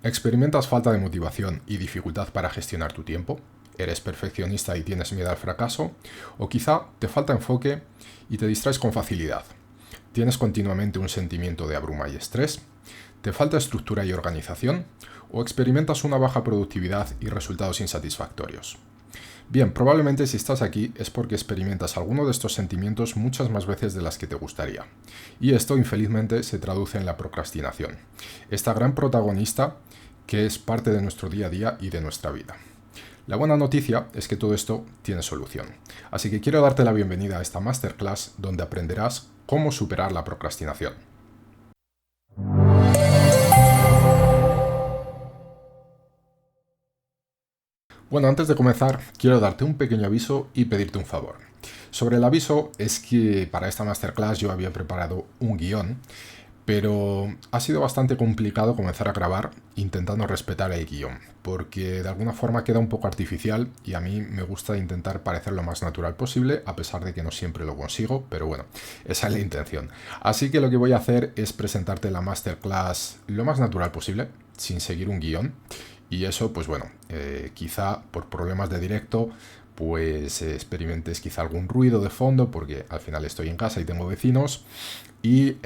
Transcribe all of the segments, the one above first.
¿Experimentas falta de motivación y dificultad para gestionar tu tiempo? ¿Eres perfeccionista y tienes miedo al fracaso? ¿O quizá te falta enfoque y te distraes con facilidad? ¿Tienes continuamente un sentimiento de abruma y estrés? ¿Te falta estructura y organización? ¿O experimentas una baja productividad y resultados insatisfactorios? Bien, probablemente si estás aquí es porque experimentas alguno de estos sentimientos muchas más veces de las que te gustaría. Y esto, infelizmente, se traduce en la procrastinación. Esta gran protagonista que es parte de nuestro día a día y de nuestra vida. La buena noticia es que todo esto tiene solución. Así que quiero darte la bienvenida a esta masterclass donde aprenderás cómo superar la procrastinación. Bueno, antes de comenzar, quiero darte un pequeño aviso y pedirte un favor. Sobre el aviso es que para esta masterclass yo había preparado un guión, pero ha sido bastante complicado comenzar a grabar intentando respetar el guión, porque de alguna forma queda un poco artificial y a mí me gusta intentar parecer lo más natural posible, a pesar de que no siempre lo consigo, pero bueno, esa es la intención. Así que lo que voy a hacer es presentarte la masterclass lo más natural posible, sin seguir un guión. Y eso, pues bueno, quizá por problemas de directo, pues experimentes quizá algún ruido de fondo, porque al final estoy en casa y tengo vecinos, y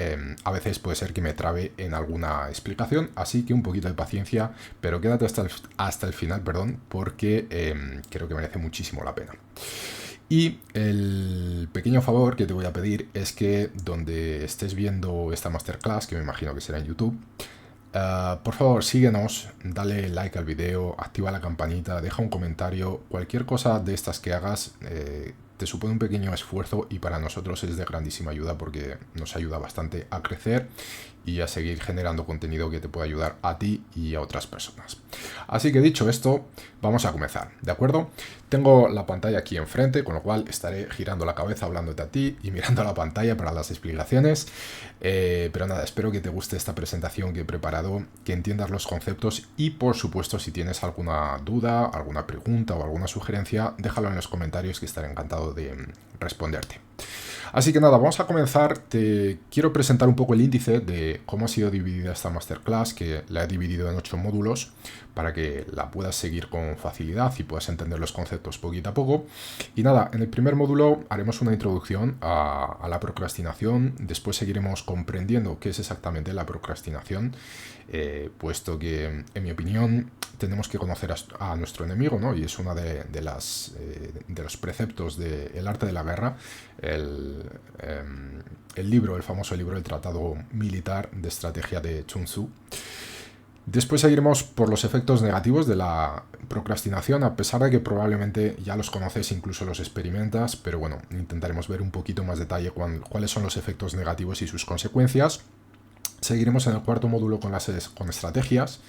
a veces puede ser que me trabe en alguna explicación, así que un poquito de paciencia, pero quédate hasta el final, perdón, porque creo que merece muchísimo la pena. Y el pequeño favor que te voy a pedir es que donde estés viendo esta masterclass, que me imagino que será en YouTube, por favor, síguenos, dale like al video, activa la campanita, deja un comentario, cualquier cosa de estas que hagas te supone un pequeño esfuerzo y para nosotros es de grandísima ayuda porque nos ayuda bastante a crecer y a seguir generando contenido que te pueda ayudar a ti y a otras personas. Así que dicho esto, vamos a comenzar, ¿de acuerdo? Tengo la pantalla aquí enfrente, con lo cual estaré girando la cabeza hablándote a ti y mirando la pantalla para las explicaciones. Pero nada, espero que te guste esta presentación que he preparado, que entiendas los conceptos y por supuesto si tienes alguna duda, alguna pregunta o alguna sugerencia, déjalo en los comentarios que estaré encantado de responderte. Así que nada, vamos a comenzar. Te quiero presentar un poco el índice de cómo ha sido dividida esta masterclass, que la he dividido en 8 módulos para que la puedas seguir con facilidad y puedas entender los conceptos poquito a poco. Y nada, en el primer módulo haremos una introducción a la procrastinación, después seguiremos comprendiendo qué es exactamente la procrastinación, puesto que, en mi opinión, tenemos que conocer a nuestro enemigo, ¿no? Y es uno de los preceptos del arte de la guerra, el libro, el famoso libro, el Tratado Militar de Estrategia de Sun Tzu. Después seguiremos por los efectos negativos de la procrastinación, a pesar de que probablemente ya los conoces, incluso los experimentas, pero bueno, intentaremos ver un poquito más detalle cuáles son los efectos negativos y sus consecuencias. Seguiremos en el cuarto módulo con estrategias.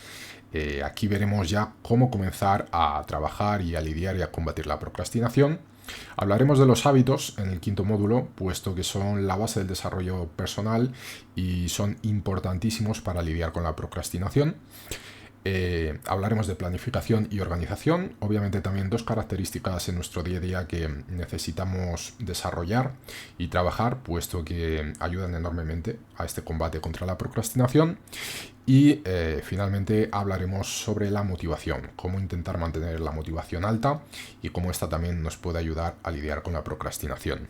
Aquí veremos ya cómo comenzar a trabajar y a lidiar y a combatir la procrastinación. Hablaremos de los hábitos en el quinto módulo, puesto que son la base del desarrollo personal y son importantísimos para lidiar con la procrastinación. Hablaremos de planificación y organización, obviamente también dos características en nuestro día a día que necesitamos desarrollar y trabajar, puesto que ayudan enormemente a este combate contra la procrastinación. Y finalmente hablaremos sobre la motivación, cómo intentar mantener la motivación alta y cómo esta también nos puede ayudar a lidiar con la procrastinación.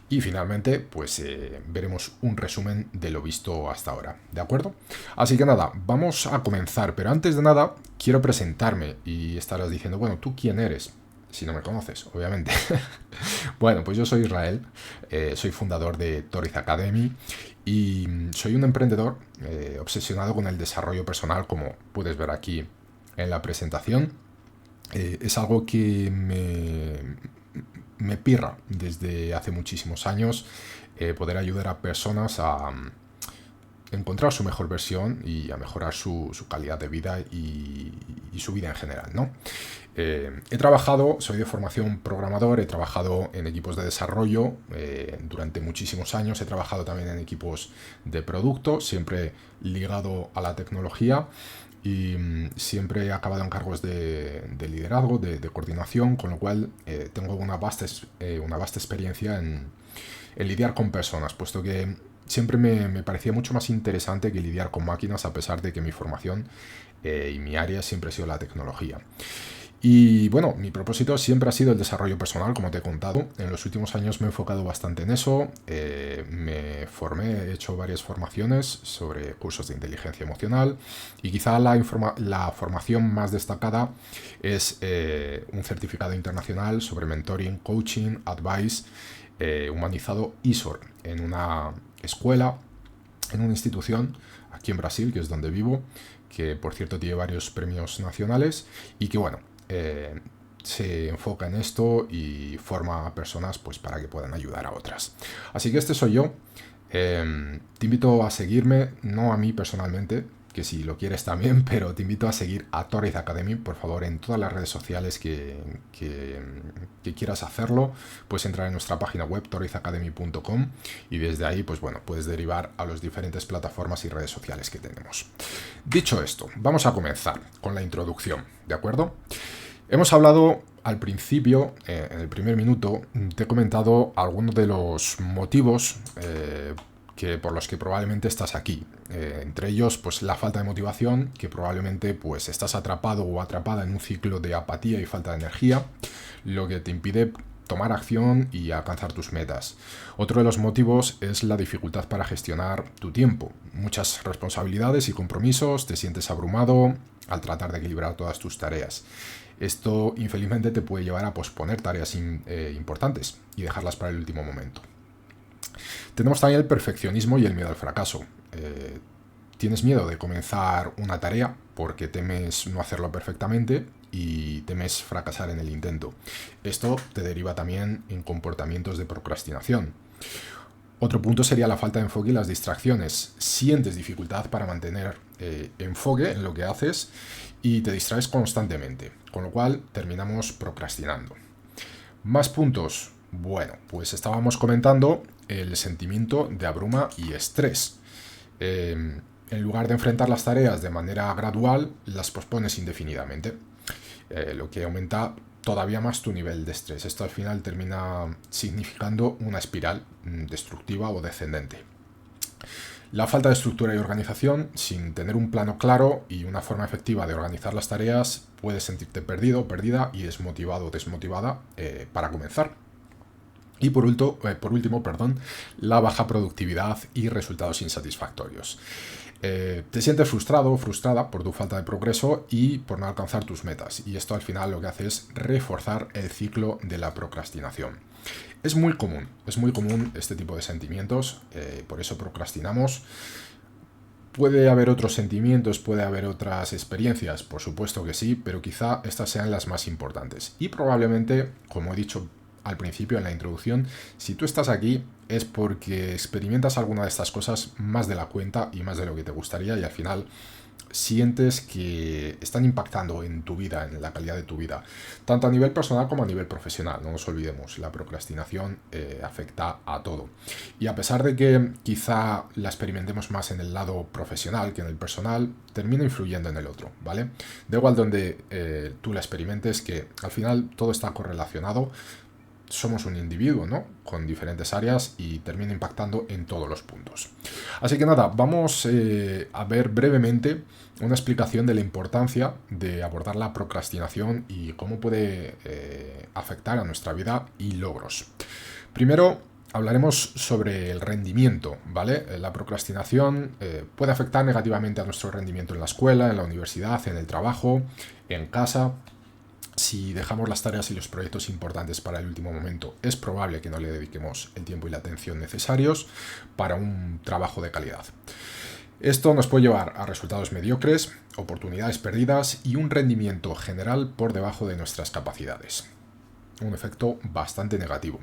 Y finalmente, pues veremos un resumen de lo visto hasta ahora, ¿de acuerdo? Así que nada, vamos a comenzar, pero antes de nada quiero presentarme y estarás diciendo, bueno, ¿tú quién eres? Si no me conoces, obviamente. Bueno, pues yo soy Israel, soy fundador de Toriz Academy y soy un emprendedor obsesionado con el desarrollo personal, como puedes ver aquí en la presentación. Es algo que me pirra desde hace muchísimos años, poder ayudar a personas a encontrar su mejor versión y a mejorar su calidad de vida y su vida en general, ¿no? He trabajado, soy de formación programador, he trabajado en equipos de desarrollo durante muchísimos años, he trabajado también en equipos de producto, siempre ligado a la tecnología y siempre he acabado en cargos de liderazgo, de coordinación, con lo cual tengo una vasta experiencia en lidiar con personas, puesto que siempre me parecía mucho más interesante que lidiar con máquinas, a pesar de que mi formación y mi área siempre ha sido la tecnología. Y bueno, mi propósito siempre ha sido el desarrollo personal, como te he contado. En los últimos años me he enfocado bastante en eso. Me formé, he hecho varias formaciones sobre cursos de inteligencia emocional y quizá la formación más destacada es un certificado internacional sobre mentoring, coaching, advice, humanizado ISOR en una escuela, en una institución aquí en Brasil, que es donde vivo, que por cierto tiene varios premios nacionales y que bueno, se enfoca en esto y forma a personas pues para que puedan ayudar a otras. Así que este soy yo. Te invito a seguirme, no a mí personalmente, que si lo quieres también, pero te invito a seguir a Torriz Academy, por favor, en todas las redes sociales que quieras hacerlo. Puedes entrar en nuestra página web torrizacademy.com y desde ahí, pues bueno, puedes derivar a las diferentes plataformas y redes sociales que tenemos. Dicho esto, vamos a comenzar con la introducción, ¿de acuerdo? Hemos hablado al principio, en el primer minuto, te he comentado algunos de los motivos por los que probablemente estás aquí. Entre ellos, pues la falta de motivación, que probablemente pues estás atrapado o atrapada en un ciclo de apatía y falta de energía, lo que te impide tomar acción y alcanzar tus metas. Otro de los motivos es la dificultad para gestionar tu tiempo. Muchas responsabilidades y compromisos, te sientes abrumado al tratar de equilibrar todas tus tareas. Esto infelizmente te puede llevar a posponer tareas importantes y dejarlas para el último momento. Tenemos también el perfeccionismo y el miedo al fracaso. Tienes miedo de comenzar una tarea porque temes no hacerlo perfectamente y temes fracasar en el intento. Esto te deriva también en comportamientos de procrastinación. Otro punto sería la falta de enfoque y las distracciones. Sientes dificultad para mantener enfoque en lo que haces y te distraes constantemente, con lo cual terminamos procrastinando. Más puntos. Bueno, pues estábamos comentando el sentimiento de abruma y estrés. En lugar de enfrentar las tareas de manera gradual, las pospones indefinidamente, lo que aumenta todavía más tu nivel de estrés. Esto al final termina significando una espiral destructiva o descendente. La falta de estructura y organización, sin tener un plano claro y una forma efectiva de organizar las tareas, puedes sentirte perdido o perdida y desmotivado o desmotivada para comenzar. Y por último, la baja productividad y resultados insatisfactorios. Te sientes frustrado o frustrada por tu falta de progreso y por no alcanzar tus metas. Y esto al final lo que hace es reforzar el ciclo de la procrastinación. Es muy común este tipo de sentimientos, por eso procrastinamos. ¿Puede haber otros sentimientos, puede haber otras experiencias? Por supuesto que sí, pero quizá estas sean las más importantes. Y probablemente, como he dicho al principio en la introducción, si tú estás aquí es porque experimentas alguna de estas cosas más de la cuenta y más de lo que te gustaría y al final sientes que están impactando en tu vida, en la calidad de tu vida, tanto a nivel personal como a nivel profesional. No nos olvidemos, la procrastinación afecta a todo. Y a pesar de que quizá la experimentemos más en el lado profesional que en el personal, termina influyendo en el otro, ¿vale? Da igual donde tú la experimentes, que al final todo está correlacionado. Somos un individuo, ¿no? Con diferentes áreas y termina impactando en todos los puntos. Así que nada, vamos a ver brevemente una explicación de la importancia de abordar la procrastinación y cómo puede afectar a nuestra vida y logros. Primero, hablaremos sobre el rendimiento, ¿vale? La procrastinación puede afectar negativamente a nuestro rendimiento en la escuela, en la universidad, en el trabajo, en casa. Si dejamos las tareas y los proyectos importantes para el último momento, es probable que no le dediquemos el tiempo y la atención necesarios para un trabajo de calidad. Esto nos puede llevar a resultados mediocres, oportunidades perdidas y un rendimiento general por debajo de nuestras capacidades. Un efecto bastante negativo.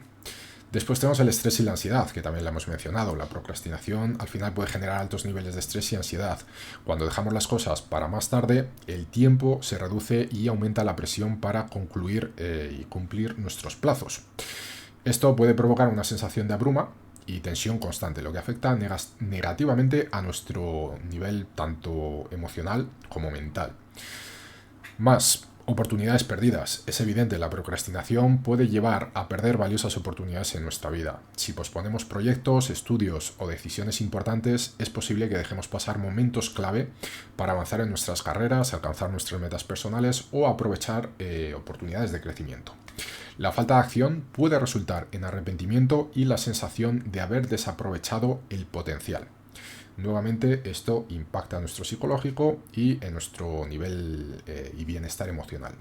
Después tenemos el estrés y la ansiedad, que también la hemos mencionado. La procrastinación al final puede generar altos niveles de estrés y ansiedad. Cuando dejamos las cosas para más tarde, el tiempo se reduce y aumenta la presión para concluir y cumplir nuestros plazos. Esto puede provocar una sensación de abruma y tensión constante, lo que afecta negativamente a nuestro nivel tanto emocional como mental. Más, Oportunidades perdidas. Es evidente, la procrastinación puede llevar a perder valiosas oportunidades en nuestra vida. Si posponemos proyectos, estudios o decisiones importantes, es posible que dejemos pasar momentos clave para avanzar en nuestras carreras, alcanzar nuestras metas personales o aprovechar oportunidades de crecimiento. La falta de acción puede resultar en arrepentimiento y la sensación de haber desaprovechado el potencial. Nuevamente, esto impacta en nuestro psicológico y en nuestro nivel y bienestar emocional.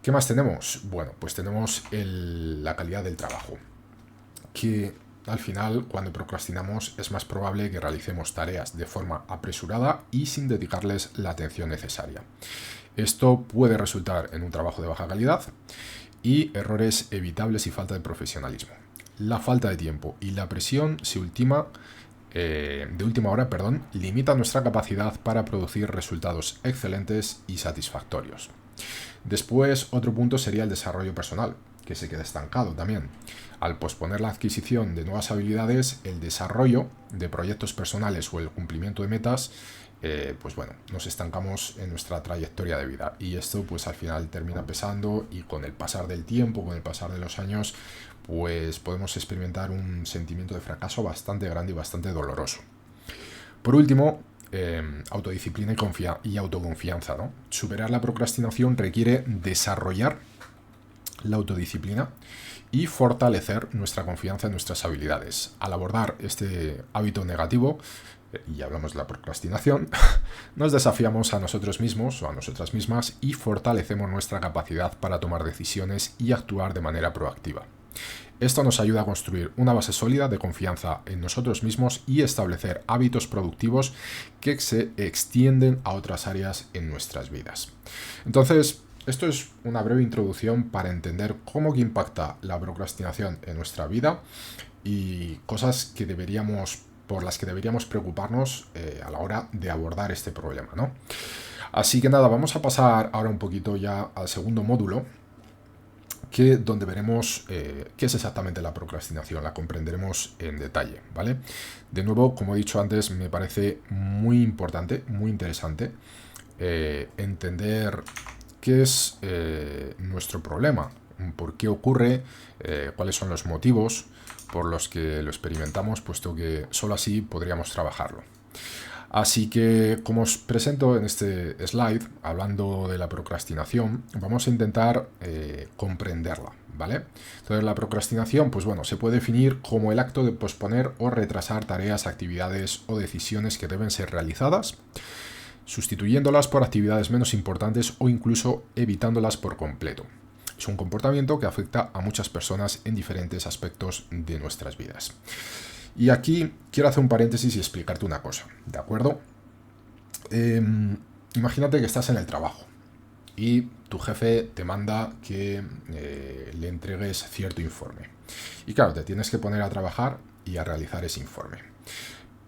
¿Qué más tenemos? Bueno, pues tenemos la calidad del trabajo, que al final, cuando procrastinamos, es más probable que realicemos tareas de forma apresurada y sin dedicarles la atención necesaria. Esto puede resultar en un trabajo de baja calidad y errores evitables y falta de profesionalismo. La falta de tiempo y la presión de última hora, limita nuestra capacidad para producir resultados excelentes y satisfactorios. Después, otro punto sería el desarrollo personal, que se queda estancado también. Al posponer la adquisición de nuevas habilidades, el desarrollo de proyectos personales o el cumplimiento de metas, nos estancamos en nuestra trayectoria de vida, y esto pues al final termina pesando, y con el pasar del tiempo, con el pasar de los años, pues podemos experimentar un sentimiento de fracaso bastante grande y bastante doloroso. Por último, autodisciplina y autoconfianza, ¿no? Superar la procrastinación requiere desarrollar la autodisciplina y fortalecer nuestra confianza en nuestras habilidades. Al abordar este hábito negativo, y hablamos de la procrastinación, nos desafiamos a nosotros mismos o a nosotras mismas y fortalecemos nuestra capacidad para tomar decisiones y actuar de manera proactiva. Esto nos ayuda a construir una base sólida de confianza en nosotros mismos y establecer hábitos productivos que se extienden a otras áreas en nuestras vidas. Entonces, esto es una breve introducción para entender cómo impacta la procrastinación en nuestra vida y cosas por las que deberíamos preocuparnos a la hora de abordar este problema, ¿no? Así que nada, vamos a pasar ahora un poquito ya al segundo módulo, donde veremos qué es exactamente la procrastinación, la comprenderemos en detalle, ¿vale? De nuevo, como he dicho antes, me parece muy importante, muy interesante entender qué es nuestro problema, por qué ocurre, cuáles son los motivos por los que lo experimentamos, puesto que solo así podríamos trabajarlo. Así que, como os presento en este slide, hablando de la procrastinación, vamos a intentar comprenderla, ¿vale? Entonces, la procrastinación, se puede definir como el acto de posponer o retrasar tareas, actividades o decisiones que deben ser realizadas, sustituyéndolas por actividades menos importantes o incluso evitándolas por completo. Es un comportamiento que afecta a muchas personas en diferentes aspectos de nuestras vidas. Y aquí quiero hacer un paréntesis y explicarte una cosa, ¿de acuerdo? Imagínate que estás en el trabajo y tu jefe te manda que le entregues cierto informe. Y claro, te tienes que poner a trabajar y a realizar ese informe.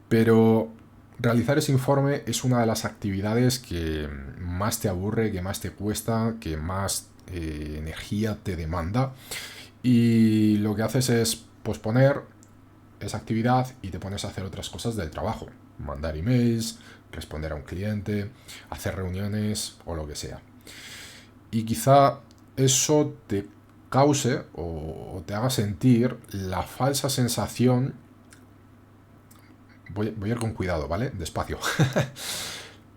Pero realizar ese informe es una de las actividades que más te aburre, que más te cuesta, que más energía te demanda. Y lo que haces es posponer esa actividad y te pones a hacer otras cosas del trabajo, mandar emails, responder a un cliente, hacer reuniones o lo que sea. Y quizá eso te cause o te haga sentir la falsa sensación, voy a ir con cuidado, ¿vale? Despacio.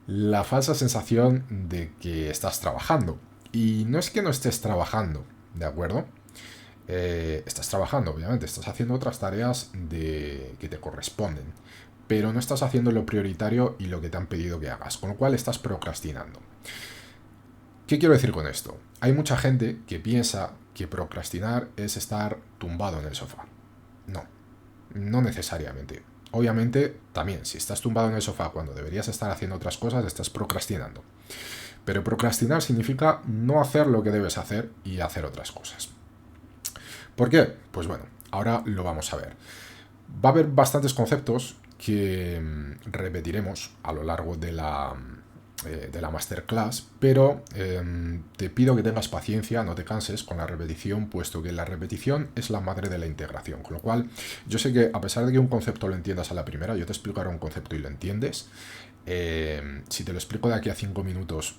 La falsa sensación de que estás trabajando. Y no es que no estés trabajando, ¿de acuerdo? Estás trabajando, obviamente, estás haciendo otras tareas que te corresponden, pero no estás haciendo lo prioritario y lo que te han pedido que hagas, con lo cual estás procrastinando. ¿Qué quiero decir con esto? Hay mucha gente que piensa que procrastinar es estar tumbado en el sofá. No necesariamente. Obviamente, también, si estás tumbado en el sofá cuando deberías estar haciendo otras cosas, estás procrastinando. Pero procrastinar significa no hacer lo que debes hacer y hacer otras cosas. ¿Por qué? Pues ahora lo vamos a ver. Va a haber bastantes conceptos que repetiremos a lo largo de la masterclass, pero te pido que tengas paciencia, no te canses con la repetición, puesto que la repetición es la madre de la integración. Con lo cual, yo sé que a pesar de que un concepto lo entiendas a la primera, yo te explicaré un concepto y lo entiendes. Si te lo explico de aquí a 5 minutos,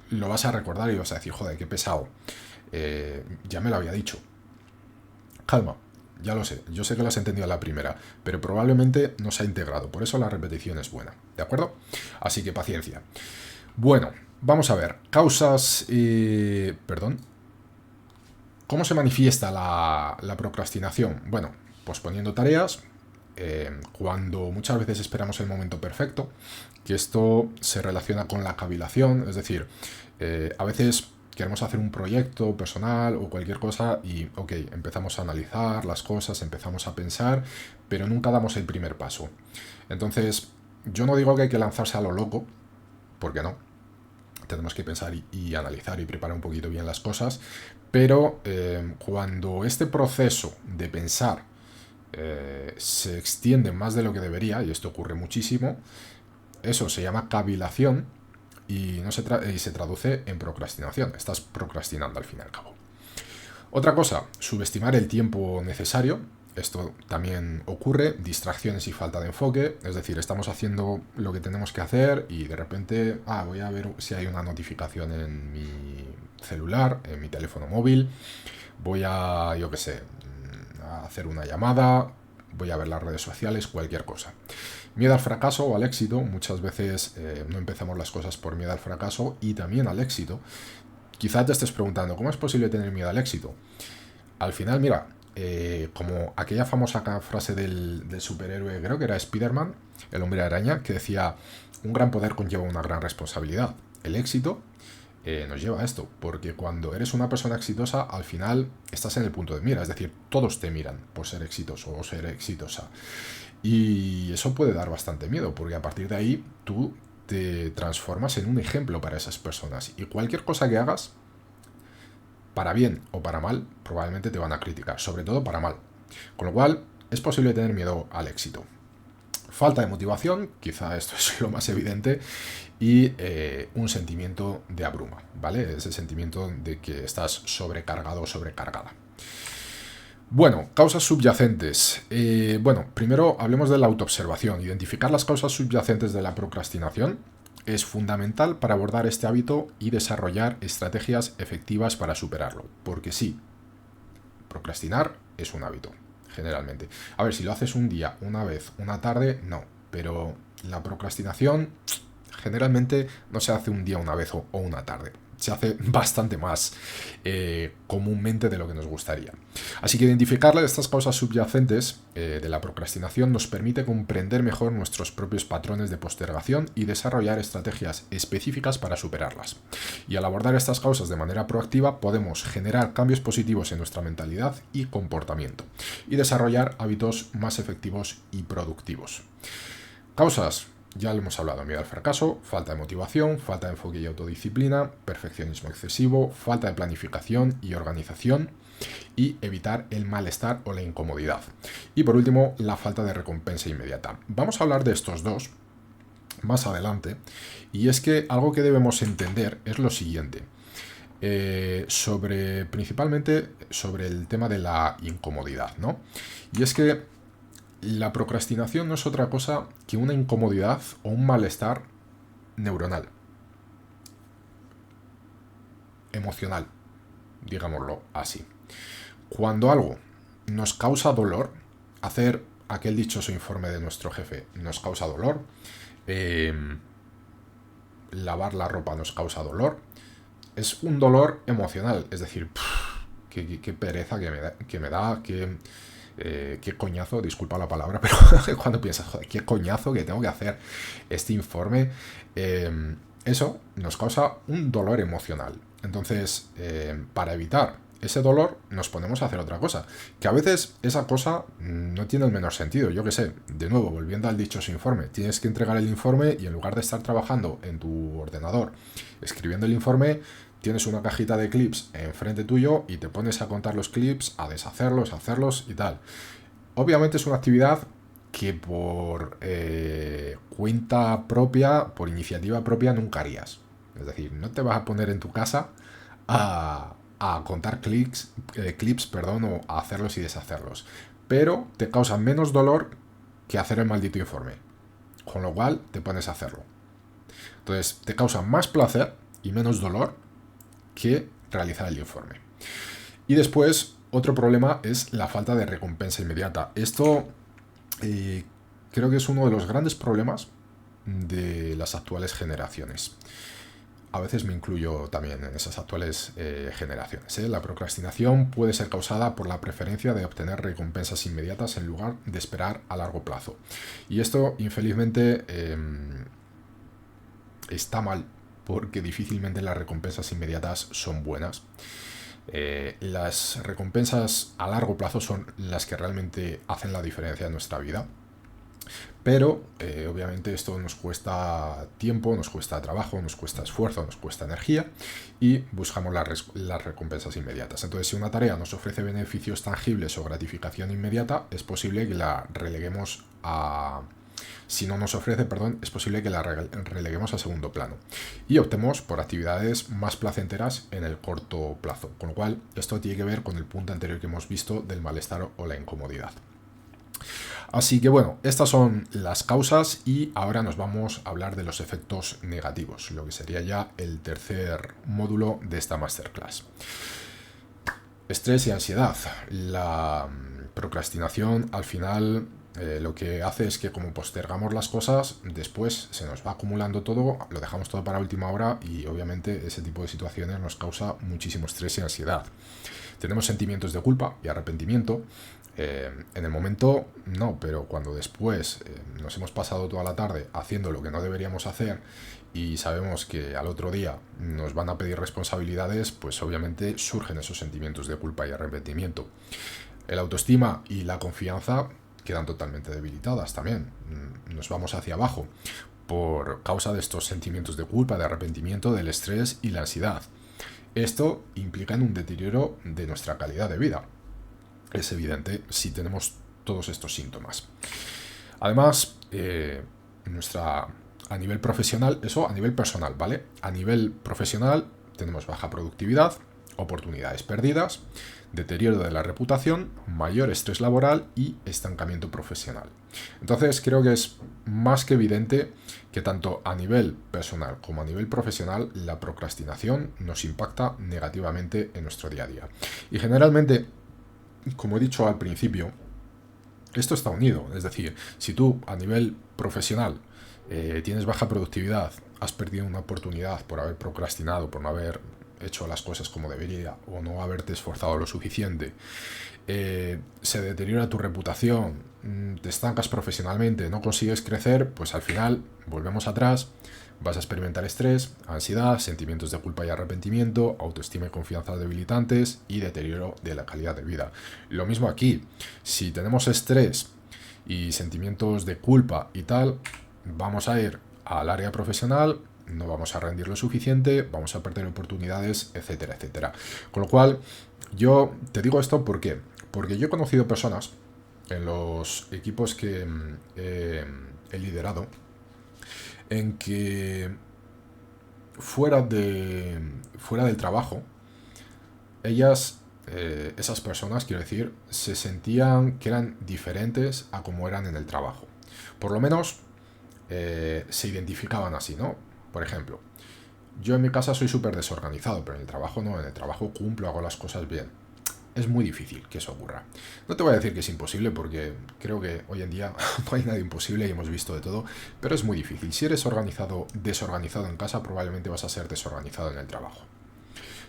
lo vas a recordar y vas a decir, joder, qué pesado. Ya me lo había dicho. Calma, ya lo sé, yo sé que lo has entendido a la primera, pero probablemente no se ha integrado, por eso la repetición es buena, ¿de acuerdo? Así que paciencia. Bueno, vamos a ver, causas... perdón. ¿Cómo se manifiesta la procrastinación? Bueno, posponiendo tareas, cuando muchas veces esperamos el momento perfecto, que esto se relaciona con la cavilación, es decir, a veces queremos hacer un proyecto personal o cualquier cosa y, ok, empezamos a analizar las cosas, empezamos a pensar, pero nunca damos el primer paso. Entonces, yo no digo que hay que lanzarse a lo loco, porque no. Tenemos que pensar y analizar y preparar un poquito bien las cosas, pero cuando este proceso de pensar se extiende más de lo que debería, y esto ocurre muchísimo, eso se llama cavilación y, no y se traduce en procrastinación. Estás procrastinando al fin y al cabo. Otra cosa, subestimar el tiempo necesario. Esto también ocurre, distracciones y falta de enfoque, es decir, estamos haciendo lo que tenemos que hacer y de repente, voy a ver si hay una notificación en mi celular, en mi teléfono móvil, voy a, yo qué sé, a hacer una llamada, voy a ver las redes sociales, cualquier cosa. Miedo al fracaso o al éxito, muchas veces no empezamos las cosas por miedo al fracaso y también al éxito. Quizás te estés preguntando, ¿cómo es posible tener miedo al éxito? Al final, mira, como aquella famosa frase del superhéroe, creo que era Spider-Man, el hombre araña, que decía, un gran poder conlleva una gran responsabilidad. El éxito nos lleva a esto, porque cuando eres una persona exitosa, al final estás en el punto de mira, es decir, todos te miran por ser exitoso o ser exitosa. Y eso puede dar bastante miedo, porque a partir de ahí tú te transformas en un ejemplo para esas personas. Y cualquier cosa que hagas, para bien o para mal, probablemente te van a criticar, sobre todo para mal. Con lo cual, es posible tener miedo al éxito. Falta de motivación, quizá esto es lo más evidente, y un sentimiento de abruma, ¿vale? Ese sentimiento de que estás sobrecargado o sobrecargada. Bueno, causas subyacentes. Bueno, primero hablemos de la autoobservación. Identificar las causas subyacentes de la procrastinación es fundamental para abordar este hábito y desarrollar estrategias efectivas para superarlo. Porque sí, procrastinar es un hábito, generalmente. A ver, si lo haces un día, una vez, una tarde, no. Pero la procrastinación generalmente no se hace un día, una vez o una tarde. Se hace bastante más comúnmente de lo que nos gustaría. Así que identificar estas causas subyacentes de la procrastinación nos permite comprender mejor nuestros propios patrones de postergación y desarrollar estrategias específicas para superarlas. Y al abordar estas causas de manera proactiva podemos generar cambios positivos en nuestra mentalidad y comportamiento y desarrollar hábitos más efectivos y productivos. Causas. Ya lo hemos hablado, miedo al fracaso, falta de motivación, falta de enfoque y autodisciplina, perfeccionismo excesivo, falta de planificación y organización y evitar el malestar o la incomodidad. Y por último, la falta de recompensa inmediata. Vamos a hablar de estos dos más adelante y es que algo que debemos entender es lo siguiente. Principalmente sobre el tema de la incomodidad, ¿no? Y es que la procrastinación no es otra cosa que una incomodidad o un malestar neuronal, emocional, digámoslo así. Cuando algo nos causa dolor, hacer aquel dichoso informe de nuestro jefe nos causa dolor, lavar la ropa nos causa dolor, es un dolor emocional, es decir, qué pereza que me da, qué coñazo, disculpa la palabra, pero cuando piensas, joder, qué coñazo que tengo que hacer este informe, eso nos causa un dolor emocional. Entonces, para evitar ese dolor, nos ponemos a hacer otra cosa, que a veces esa cosa no tiene el menor sentido. Yo qué sé, de nuevo, volviendo al dichoso informe, tienes que entregar el informe y en lugar de estar trabajando en tu ordenador escribiendo el informe, tienes una cajita de clips enfrente tuyo y te pones a contar los clips, a deshacerlos, a hacerlos y tal. Obviamente es una actividad que por cuenta propia, por iniciativa propia, nunca harías. Es decir, no te vas a poner en tu casa a contar clips, o a hacerlos y deshacerlos. Pero te causa menos dolor que hacer el maldito informe. Con lo cual te pones a hacerlo. Entonces te causa más placer y menos dolor que realizar el informe. Y después, otro problema es la falta de recompensa inmediata. Esto creo que es uno de los grandes problemas de las actuales generaciones. A veces me incluyo también en esas actuales generaciones. La procrastinación puede ser causada por la preferencia de obtener recompensas inmediatas en lugar de esperar a largo plazo. Y esto, infelizmente, está mal, porque difícilmente las recompensas inmediatas son buenas. Las recompensas a largo plazo son las que realmente hacen la diferencia en nuestra vida. Pero obviamente esto nos cuesta tiempo, nos cuesta trabajo, nos cuesta esfuerzo, nos cuesta energía y buscamos las recompensas inmediatas. Entonces, si una tarea nos ofrece beneficios tangibles o gratificación inmediata, es posible que la releguemos a... Si no nos ofrece, perdón, es posible que la releguemos a segundo plano y optemos por actividades más placenteras en el corto plazo. Con lo cual, esto tiene que ver con el punto anterior que hemos visto del malestar o la incomodidad. Así que bueno, estas son las causas y ahora nos vamos a hablar de los efectos negativos, lo que sería ya el tercer módulo de esta masterclass. Estrés y ansiedad. La procrastinación al final lo que hace es que como postergamos las cosas, después se nos va acumulando todo, lo dejamos todo para última hora y obviamente ese tipo de situaciones nos causa muchísimo estrés y ansiedad. Tenemos sentimientos de culpa y arrepentimiento. En el momento no, pero cuando después nos hemos pasado toda la tarde haciendo lo que no deberíamos hacer y sabemos que al otro día nos van a pedir responsabilidades, pues obviamente surgen esos sentimientos de culpa y arrepentimiento. El autoestima y la confianza quedan totalmente debilitadas también. Nos vamos hacia abajo por causa de estos sentimientos de culpa, de arrepentimiento, del estrés y la ansiedad. Esto implica en un deterioro de nuestra calidad de vida. Es evidente si tenemos todos estos síntomas. Además, a nivel profesional, eso a nivel personal, ¿vale? A nivel profesional tenemos baja productividad, oportunidades perdidas, deterioro de la reputación, mayor estrés laboral y estancamiento profesional. Entonces creo que es más que evidente que tanto a nivel personal como a nivel profesional la procrastinación nos impacta negativamente en nuestro día a día. Y generalmente, como he dicho al principio, esto está unido. Es decir, si tú a nivel profesional tienes baja productividad, has perdido una oportunidad por haber procrastinado, por no haber hecho las cosas como debería o no haberte esforzado lo suficiente, se deteriora tu reputación, te estancas profesionalmente, no consigues crecer, pues al final volvemos atrás, vas a experimentar estrés, ansiedad, sentimientos de culpa y arrepentimiento, autoestima y confianza debilitantes y deterioro de la calidad de vida. Lo mismo aquí, si tenemos estrés y sentimientos de culpa y tal, vamos a ir al área profesional, no vamos a rendir lo suficiente, vamos a perder oportunidades, etcétera, etcétera. Con lo cual, yo te digo esto ¿por qué? Porque yo he conocido personas en los equipos que he liderado en que fuera del trabajo, esas personas, quiero decir, se sentían que eran diferentes a como eran en el trabajo. Por lo menos se identificaban así, ¿no? Por ejemplo, yo en mi casa soy súper desorganizado, pero en el trabajo no, en el trabajo cumplo, hago las cosas bien. Es muy difícil que eso ocurra. No te voy a decir que es imposible, porque creo que hoy en día no hay nada imposible y hemos visto de todo, pero es muy difícil. Si eres desorganizado en casa, probablemente vas a ser desorganizado en el trabajo.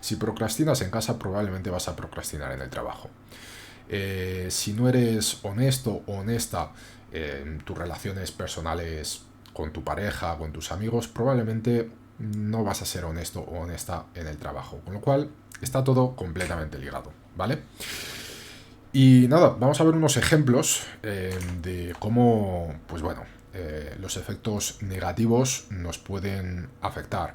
Si procrastinas en casa, probablemente vas a procrastinar en el trabajo. Si no eres honesto o honesta en tus relaciones personales con tu pareja, con tus amigos, probablemente no vas a ser honesto o honesta en el trabajo. Con lo cual, está todo completamente ligado, ¿vale? Y nada, vamos a ver unos ejemplos de cómo, pues bueno, los efectos negativos nos pueden afectar.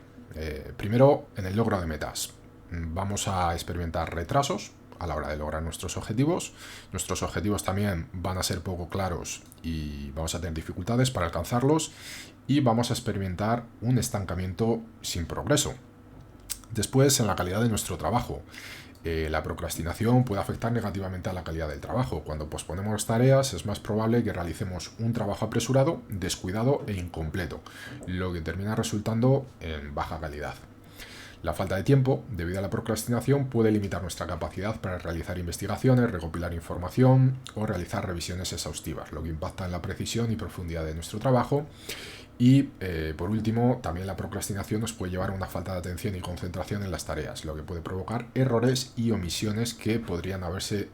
Primero, en el logro de metas. Vamos a experimentar retrasos a la hora de lograr nuestros objetivos. Nuestros objetivos también van a ser poco claros y vamos a tener dificultades para alcanzarlos y vamos a experimentar un estancamiento sin progreso. Después, en la calidad de nuestro trabajo. La procrastinación puede afectar negativamente a la calidad del trabajo. Cuando posponemos tareas es más probable que realicemos un trabajo apresurado, descuidado e incompleto, lo que termina resultando en baja calidad. La falta de tiempo, debido a la procrastinación, puede limitar nuestra capacidad para realizar investigaciones, recopilar información o realizar revisiones exhaustivas, lo que impacta en la precisión y profundidad de nuestro trabajo. Y por último, también la procrastinación nos puede llevar a una falta de atención y concentración en las tareas, lo que puede provocar errores y omisiones que podrían haberse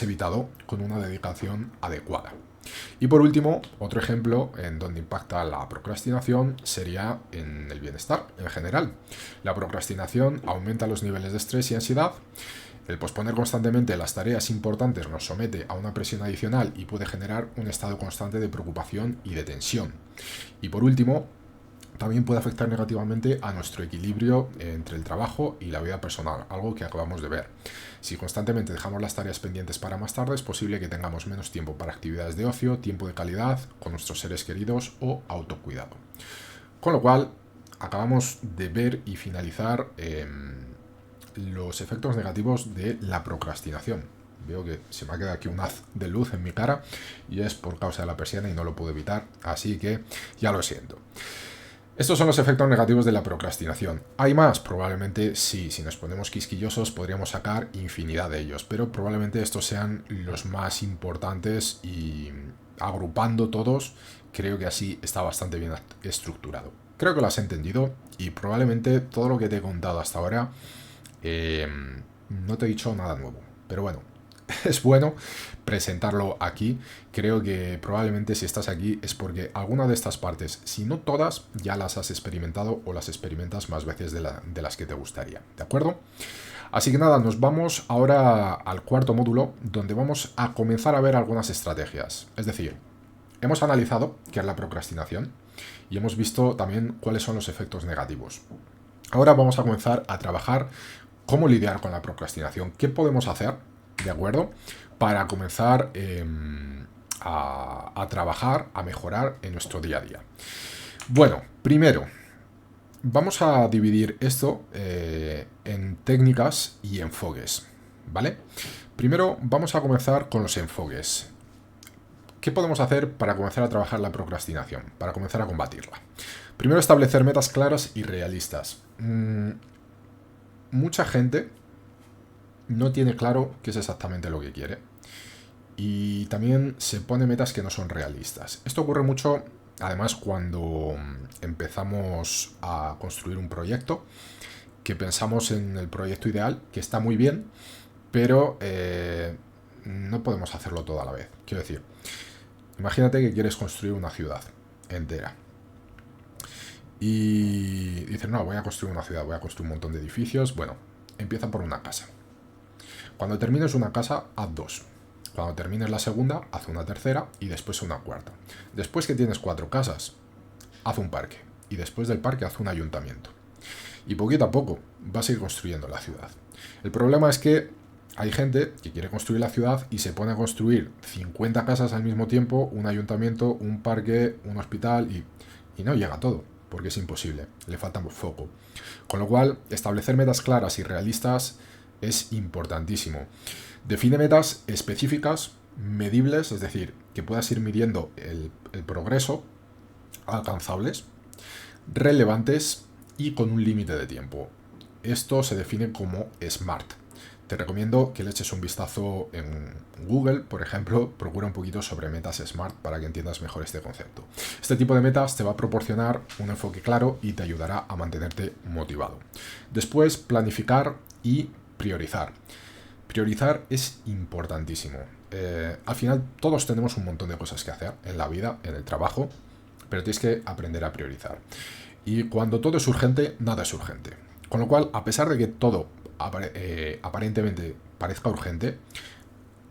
evitado con una dedicación adecuada. Y por último, otro ejemplo en donde impacta la procrastinación sería en el bienestar en general. La procrastinación aumenta los niveles de estrés y ansiedad. El posponer constantemente las tareas importantes nos somete a una presión adicional y puede generar un estado constante de preocupación y de tensión. Y por último, también puede afectar negativamente a nuestro equilibrio entre el trabajo y la vida personal, algo que acabamos de ver. Si constantemente dejamos las tareas pendientes para más tarde, es posible que tengamos menos tiempo para actividades de ocio, tiempo de calidad con nuestros seres queridos o autocuidado. Con lo cual, acabamos de ver y finalizar los efectos negativos de la procrastinación. Veo que se me ha quedado aquí un haz de luz en mi cara y es por causa de la persiana y no lo puedo evitar, así que ya lo siento. Estos son los efectos negativos de la procrastinación. ¿Hay más? Probablemente sí, si nos ponemos quisquillosos podríamos sacar infinidad de ellos, pero probablemente estos sean los más importantes y agrupando todos, creo que así está bastante bien estructurado. Creo que lo has entendido y probablemente todo lo que te he contado hasta ahora no te he dicho nada nuevo, pero bueno, es bueno presentarlo aquí. Creo que probablemente si estás aquí es porque alguna de estas partes, si no todas, ya las has experimentado o las experimentas más veces de las que te gustaría, ¿de acuerdo? Así que nada, nos vamos ahora al cuarto módulo, donde vamos a comenzar a ver algunas estrategias. Es decir, hemos analizado qué es la procrastinación y hemos visto también cuáles son los efectos negativos. Ahora vamos a comenzar a trabajar cómo lidiar con la procrastinación, qué podemos hacer, ¿de acuerdo? Para comenzar a trabajar, a mejorar en nuestro día a día. Bueno, primero, vamos a dividir esto en técnicas y enfoques, ¿vale? Primero vamos a comenzar con los enfoques. ¿Qué podemos hacer para comenzar a trabajar la procrastinación? Para comenzar a combatirla. Primero, establecer metas claras y realistas. Mucha gente no tiene claro qué es exactamente lo que quiere y también se pone metas que no son realistas. Esto ocurre mucho, además, cuando empezamos a construir un proyecto, que pensamos en el proyecto ideal, que está muy bien, pero no podemos hacerlo todo a la vez. Quiero decir, imagínate que quieres construir una ciudad entera. Y dices, no, voy a construir una ciudad, voy a construir un montón de edificios. Bueno, empieza por una casa. Cuando termines una casa, haz dos. Cuando termines la segunda, haz una tercera y después una cuarta. Después que tienes 4 casas, haz un parque. Y después del parque, haz un ayuntamiento. Y poquito a poco vas a ir construyendo la ciudad. El problema es que hay gente que quiere construir la ciudad y se pone a construir 50 casas al mismo tiempo, un ayuntamiento, un parque, un hospital y no llega a todo, porque es imposible, le falta foco. Con lo cual, establecer metas claras y realistas es importantísimo. Define metas específicas, medibles, es decir, que puedas ir midiendo el progreso, alcanzables, relevantes y con un límite de tiempo. Esto se define como SMART. Te recomiendo que le eches un vistazo en Google, por ejemplo, procura un poquito sobre metas SMART para que entiendas mejor este concepto. Este tipo de metas te va a proporcionar un enfoque claro y te ayudará a mantenerte motivado. Después, planificar y priorizar. Priorizar es importantísimo. Al final todos tenemos un montón de cosas que hacer en la vida, en el trabajo, pero tienes que aprender a priorizar. Y cuando todo es urgente, nada es urgente. Con lo cual, a pesar de que todo aparentemente parezca urgente,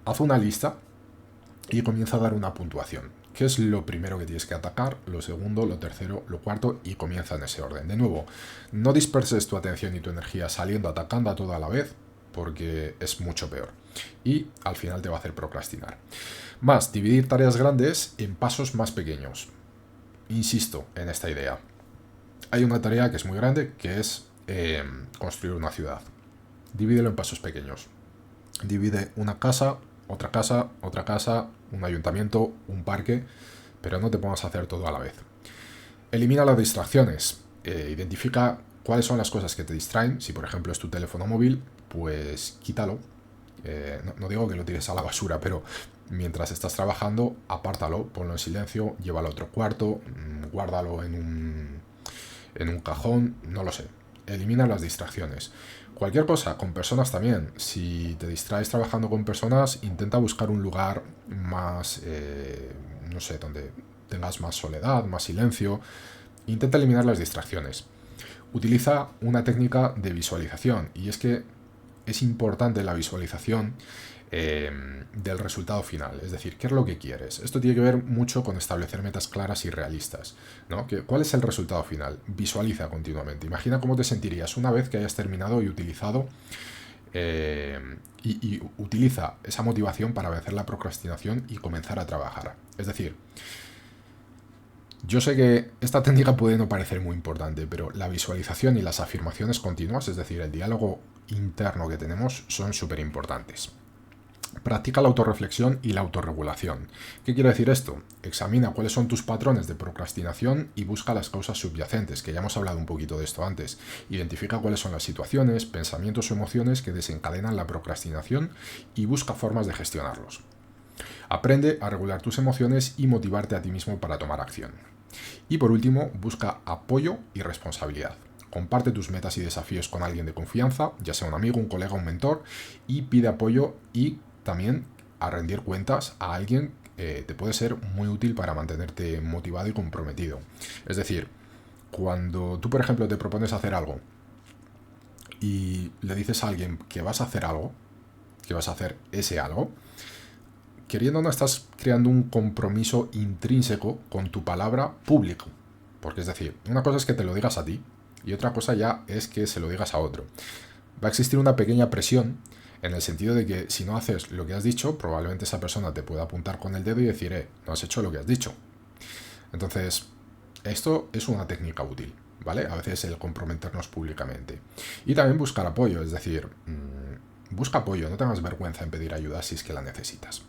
haz una lista y comienza a dar una puntuación. ¿Qué es lo primero que tienes que atacar? Lo segundo, lo tercero, lo cuarto y comienza en ese orden. De nuevo, no disperses tu atención y tu energía saliendo, atacando a todo a la vez, porque es mucho peor. Y al final te va a hacer procrastinar. Más, dividir tareas grandes en pasos más pequeños. Insisto en esta idea. Hay una tarea que es muy grande, que es construir una ciudad. Divídelo en pasos pequeños. Divide una casa, otra casa, otra casa, un ayuntamiento, un parque, pero no te pongas a hacer todo a la vez. Elimina las distracciones. identifica cuáles son las cosas que te distraen. Si por ejemplo es tu teléfono móvil, pues quítalo. No digo que lo tires a la basura, pero mientras estás trabajando, apártalo, ponlo en silencio, llévalo a otro cuarto, guárdalo en un cajón, no lo sé. Elimina las distracciones. Cualquier cosa, con personas también. Si te distraes trabajando con personas, intenta buscar un lugar más, no sé, donde tengas más soledad, más silencio. Intenta eliminar las distracciones. Utiliza una técnica de visualización, y es que es importante la visualización del resultado final, es decir, qué es lo que quieres. Esto tiene que ver mucho con establecer metas claras y realistas, ¿no? ¿Cuál es el resultado final? Visualiza continuamente. Imagina cómo te sentirías una vez que hayas terminado y utilizado y utiliza esa motivación para vencer la procrastinación y comenzar a trabajar. Es decir, yo sé que esta técnica puede no parecer muy importante, pero la visualización y las afirmaciones continuas, es decir, el diálogo interno que tenemos, son súper importantes. Practica la autorreflexión y la autorregulación. ¿Qué quiere decir esto? Examina cuáles son tus patrones de procrastinación y busca las causas subyacentes, que ya hemos hablado un poquito de esto antes. Identifica cuáles son las situaciones, pensamientos o emociones que desencadenan la procrastinación y busca formas de gestionarlos. Aprende a regular tus emociones y motivarte a ti mismo para tomar acción. Y por último, busca apoyo y responsabilidad. Comparte tus metas y desafíos con alguien de confianza, ya sea un amigo, un colega, un mentor, y pide apoyo y también a rendir cuentas a alguien te puede ser muy útil para mantenerte motivado y comprometido. Es decir, cuando tú, por ejemplo, te propones hacer algo y le dices a alguien que vas a hacer algo, que vas a hacer ese algo, queriendo o no estás creando un compromiso intrínseco con tu palabra público. Porque es decir, una cosa es que te lo digas a ti y otra cosa ya es que se lo digas a otro. Va a existir una pequeña presión en el sentido de que si no haces lo que has dicho, probablemente esa persona te pueda apuntar con el dedo y decir, no has hecho lo que has dicho. Entonces, esto es una técnica útil, ¿vale? A veces el comprometernos públicamente. Y también buscar apoyo, es decir, busca apoyo, no tengas vergüenza en pedir ayuda si es que la necesitas.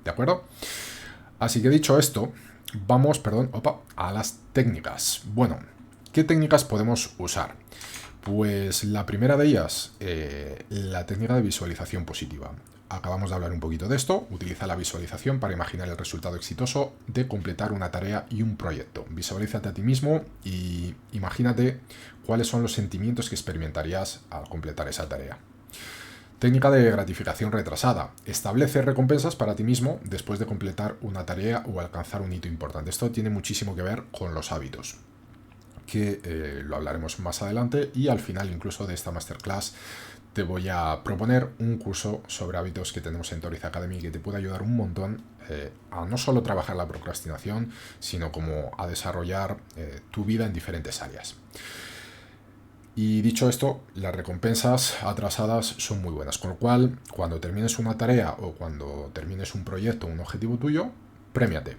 ¿De acuerdo? Así que dicho esto, vamos, a las técnicas. Bueno, ¿qué técnicas podemos usar? Pues la primera de ellas, la técnica de visualización positiva. Acabamos de hablar un poquito de esto. Utiliza la visualización para imaginar el resultado exitoso de completar una tarea y un proyecto. Visualízate a ti mismo y imagínate cuáles son los sentimientos que experimentarías al completar esa tarea. Técnica de gratificación retrasada. Establece recompensas para ti mismo después de completar una tarea o alcanzar un hito importante. Esto tiene muchísimo que ver con los hábitos, que lo hablaremos más adelante, y al final incluso de esta masterclass te voy a proponer un curso sobre hábitos que tenemos en Toriz Academy que te puede ayudar un montón a no solo trabajar la procrastinación, sino como a desarrollar tu vida en diferentes áreas. Y dicho esto, las recompensas atrasadas son muy buenas, con lo cual cuando termines una tarea o cuando termines un proyecto, un objetivo tuyo, premiate.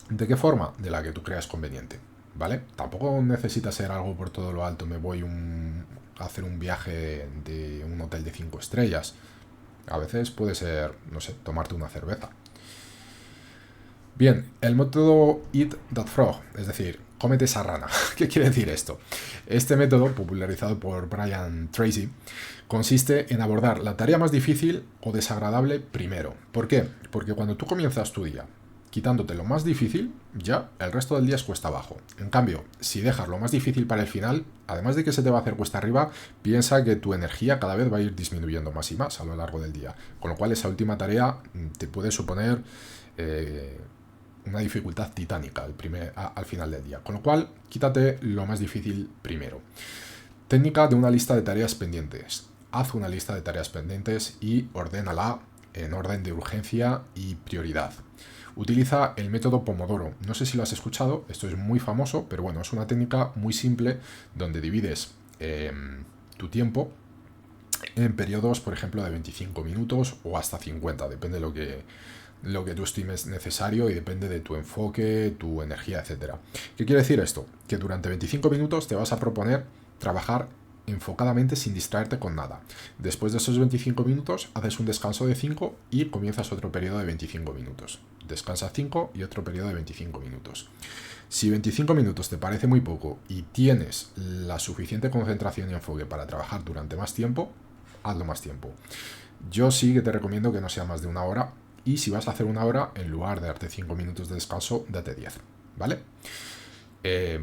¿De qué forma? De la que tú creas conveniente, ¿vale? Tampoco necesita ser algo por todo lo alto, me voy a hacer un viaje de un hotel de 5 estrellas. A veces puede ser, no sé, tomarte una cerveza. Bien, el método Eat That Frog, es decir, cómete esa rana. ¿Qué quiere decir esto? Este método, popularizado por Brian Tracy, consiste en abordar la tarea más difícil o desagradable primero. ¿Por qué? Porque cuando tú comienzas tu día quitándote lo más difícil, ya el resto del día es cuesta abajo. En cambio, si dejas lo más difícil para el final, además de que se te va a hacer cuesta arriba, piensa que tu energía cada vez va a ir disminuyendo más y más a lo largo del día. Con lo cual esa última tarea te puede suponer una dificultad titánica al final del día. Con lo cual, quítate lo más difícil primero. Técnica de una lista de tareas pendientes. Haz una lista de tareas pendientes y ordénala en orden de urgencia y prioridad. Utiliza el método Pomodoro. No sé si lo has escuchado, esto es muy famoso, pero bueno, es una técnica muy simple donde divides tu tiempo en periodos, por ejemplo, de 25 minutos o hasta 50, depende de lo que tú estimes necesario y depende de tu enfoque, tu energía, etc. ¿Qué quiere decir esto? Que durante 25 minutos te vas a proponer trabajar enfocadamente sin distraerte con nada. Después de esos 25 minutos haces un descanso de 5 y comienzas otro periodo de 25 minutos. Descansa 5 y otro periodo de 25 minutos. Si 25 minutos te parece muy poco y tienes la suficiente concentración y enfoque para trabajar durante más tiempo, hazlo más tiempo. Yo sí que te recomiendo que no sea más de una hora, y si vas a hacer una hora, en lugar de darte 5 minutos de descanso, date 10, ¿vale?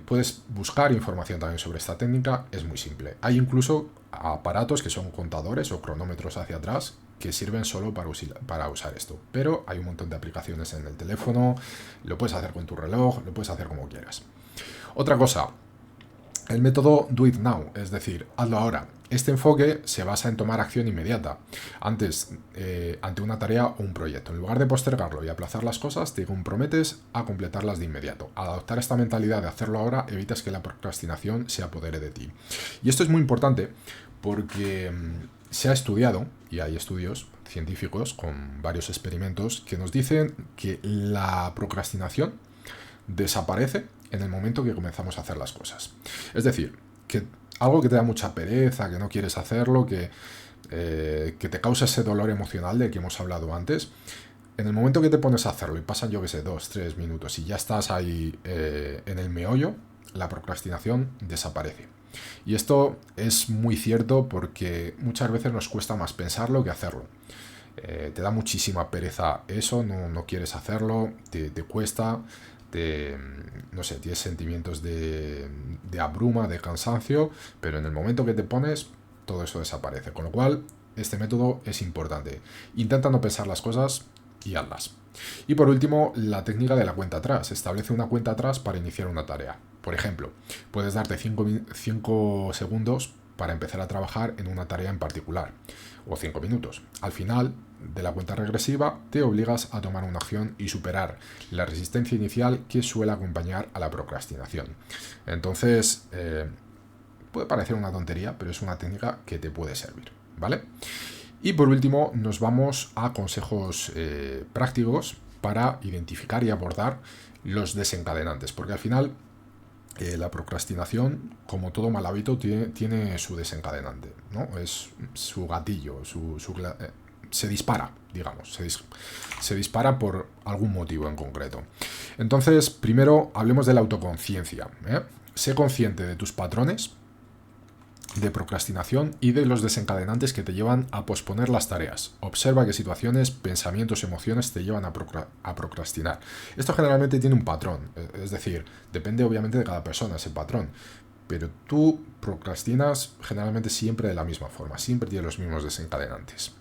Puedes buscar información también sobre esta técnica, es muy simple. Hay incluso aparatos que son contadores o cronómetros hacia atrás que sirven solo para usar esto, pero hay un montón de aplicaciones en el teléfono, lo puedes hacer con tu reloj, lo puedes hacer como quieras. Otra cosa, el método Do It Now, es decir, hazlo ahora. Este enfoque se basa en tomar acción inmediata, ante una tarea o un proyecto. En lugar de postergarlo y aplazar las cosas, te comprometes a completarlas de inmediato. Al adoptar esta mentalidad de hacerlo ahora, evitas que la procrastinación se apodere de ti. Y esto es muy importante porque se ha estudiado, y hay estudios científicos con varios experimentos que nos dicen que la procrastinación desaparece en el momento que comenzamos a hacer las cosas. Es decir, que algo que te da mucha pereza, que no quieres hacerlo, que te causa ese dolor emocional del que hemos hablado antes, en el momento que te pones a hacerlo y pasan, yo que sé, 2-3 minutos y ya estás ahí en el meollo, la procrastinación desaparece. Y esto es muy cierto porque muchas veces nos cuesta más pensarlo que hacerlo. Te da muchísima pereza eso, no quieres hacerlo, te cuesta, no sé, tienes sentimientos de abruma, de cansancio, pero en el momento que te pones, todo eso desaparece. Con lo cual, este método es importante. Intenta no pensar las cosas y hazlas. Y por último, la técnica de la cuenta atrás. Establece una cuenta atrás para iniciar una tarea. Por ejemplo, puedes darte 5 segundos para empezar a trabajar en una tarea en particular, o 5 minutos. Al final de la cuenta regresiva, te obligas a tomar una acción y superar la resistencia inicial que suele acompañar a la procrastinación. Entonces, puede parecer una tontería, pero es una técnica que te puede servir, ¿vale? Y por último, nos vamos a consejos prácticos para identificar y abordar los desencadenantes, porque al final la procrastinación, como todo mal hábito, tiene su desencadenante, ¿no? Es su gatillo, se dispara, digamos, se dispara por algún motivo en concreto. Entonces, primero hablemos de la autoconciencia, ¿eh? Sé consciente de tus patrones de procrastinación y de los desencadenantes que te llevan a posponer las tareas. Observa qué situaciones, pensamientos, emociones te llevan a procrastinar. Esto generalmente tiene un patrón, es decir, depende obviamente de cada persona ese patrón, pero tú procrastinas generalmente siempre de la misma forma, siempre tienes los mismos desencadenantes.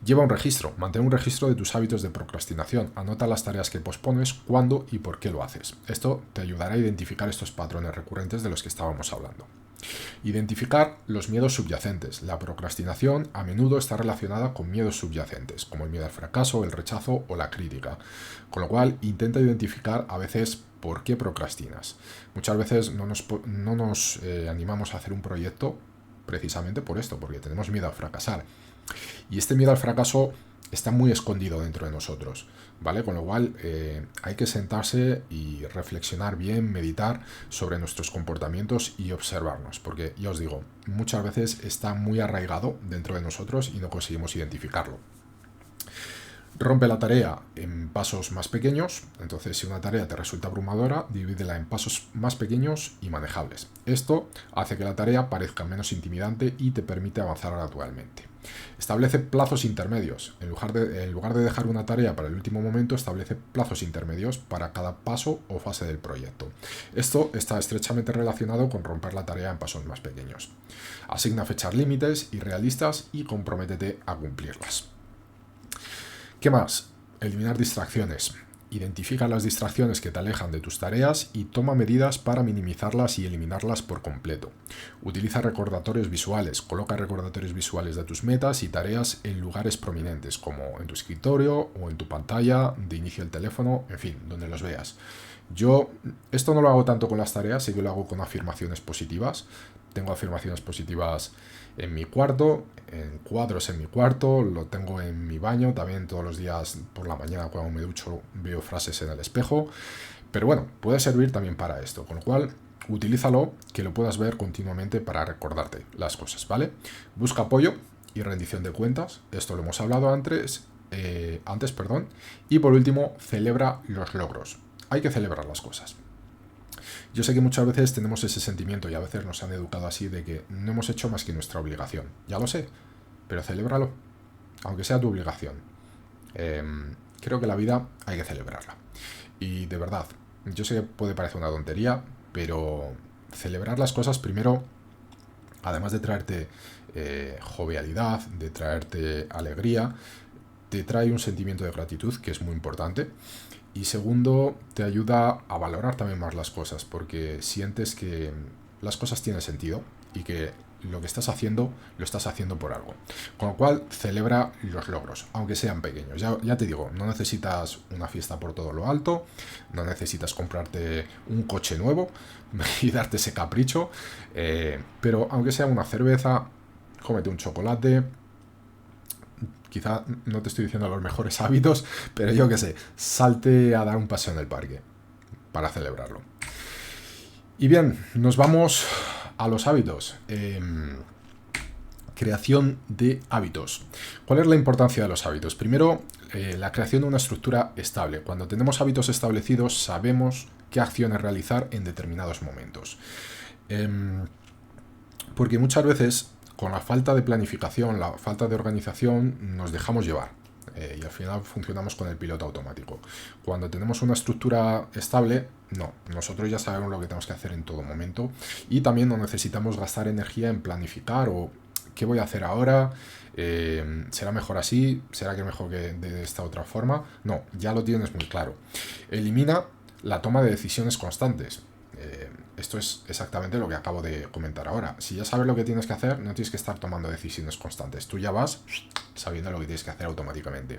Lleva un registro, mantén un registro de tus hábitos de procrastinación, anota las tareas que pospones, cuándo y por qué lo haces. Esto te ayudará a identificar estos patrones recurrentes de los que estábamos hablando. Identificar los miedos subyacentes. La procrastinación a menudo está relacionada con miedos subyacentes, como el miedo al fracaso, el rechazo o la crítica. Con lo cual, intenta identificar a veces por qué procrastinas. Muchas veces no nos animamos a hacer un proyecto precisamente por esto, porque tenemos miedo a fracasar. Y este miedo al fracaso está muy escondido dentro de nosotros, ¿vale? Con lo cual hay que sentarse y reflexionar bien, meditar sobre nuestros comportamientos y observarnos, porque ya os digo, muchas veces está muy arraigado dentro de nosotros y no conseguimos identificarlo. Rompe la tarea en pasos más pequeños, entonces si una tarea te resulta abrumadora, divídela en pasos más pequeños y manejables. Esto hace que la tarea parezca menos intimidante y te permite avanzar gradualmente. Establece plazos intermedios. En lugar de dejar una tarea para el último momento, establece plazos intermedios para cada paso o fase del proyecto. Esto está estrechamente relacionado con romper la tarea en pasos más pequeños. Asigna fechas límites y realistas y comprométete a cumplirlas. ¿Qué más? Eliminar distracciones. Identifica las distracciones que te alejan de tus tareas y toma medidas para minimizarlas y eliminarlas por completo. Utiliza recordatorios visuales. Coloca recordatorios visuales de tus metas y tareas en lugares prominentes, como en tu escritorio o en tu pantalla de inicio del teléfono, en fin, donde los veas. Yo esto no lo hago tanto con las tareas, sí que lo hago con afirmaciones positivas. Tengo afirmaciones positivas en mi cuarto, en cuadros en mi cuarto, lo tengo en mi baño, también todos los días por la mañana cuando me ducho veo frases en el espejo, pero bueno, puede servir también para esto, con lo cual utilízalo, que lo puedas ver continuamente para recordarte las cosas, ¿vale? Busca apoyo y rendición de cuentas, esto lo hemos hablado antes, perdón. Y por último, celebra los logros. Hay que celebrar las cosas. Yo sé que muchas veces tenemos ese sentimiento y a veces nos han educado así de que no hemos hecho más que nuestra obligación. Ya lo sé, pero celébralo, aunque sea tu obligación. Creo que la vida hay que celebrarla. Y de verdad, yo sé que puede parecer una tontería, pero celebrar las cosas primero, además de traerte jovialidad, de traerte alegría, te trae un sentimiento de gratitud que es muy importante. Y segundo, te ayuda a valorar también más las cosas, porque sientes que las cosas tienen sentido y que lo que estás haciendo lo estás haciendo por algo. Con lo cual, celebra los logros, aunque sean pequeños. Ya te digo, no necesitas una fiesta por todo lo alto, no necesitas comprarte un coche nuevo y darte ese capricho, pero aunque sea una cerveza, cómete un chocolate. Quizá no te estoy diciendo los mejores hábitos, pero yo qué sé, salte a dar un paseo en el parque para celebrarlo. Y bien, nos vamos a los hábitos. Creación de hábitos. ¿Cuál es la importancia de los hábitos? Primero, la creación de una estructura estable. Cuando tenemos hábitos establecidos, sabemos qué acciones realizar en determinados momentos. Porque muchas veces, con la falta de planificación, la falta de organización, nos dejamos llevar. Y al final funcionamos con el piloto automático. Cuando tenemos una estructura estable, no, nosotros ya sabemos lo que tenemos que hacer en todo momento y también no necesitamos gastar energía en planificar o qué voy a hacer ahora, será mejor así, será que mejor que de esta otra forma. No, ya lo tienes muy claro. Elimina la toma de decisiones constantes. Esto es exactamente lo que acabo de comentar ahora. Si ya sabes lo que tienes que hacer, no tienes que estar tomando decisiones constantes. Tú ya vas sabiendo lo que tienes que hacer automáticamente.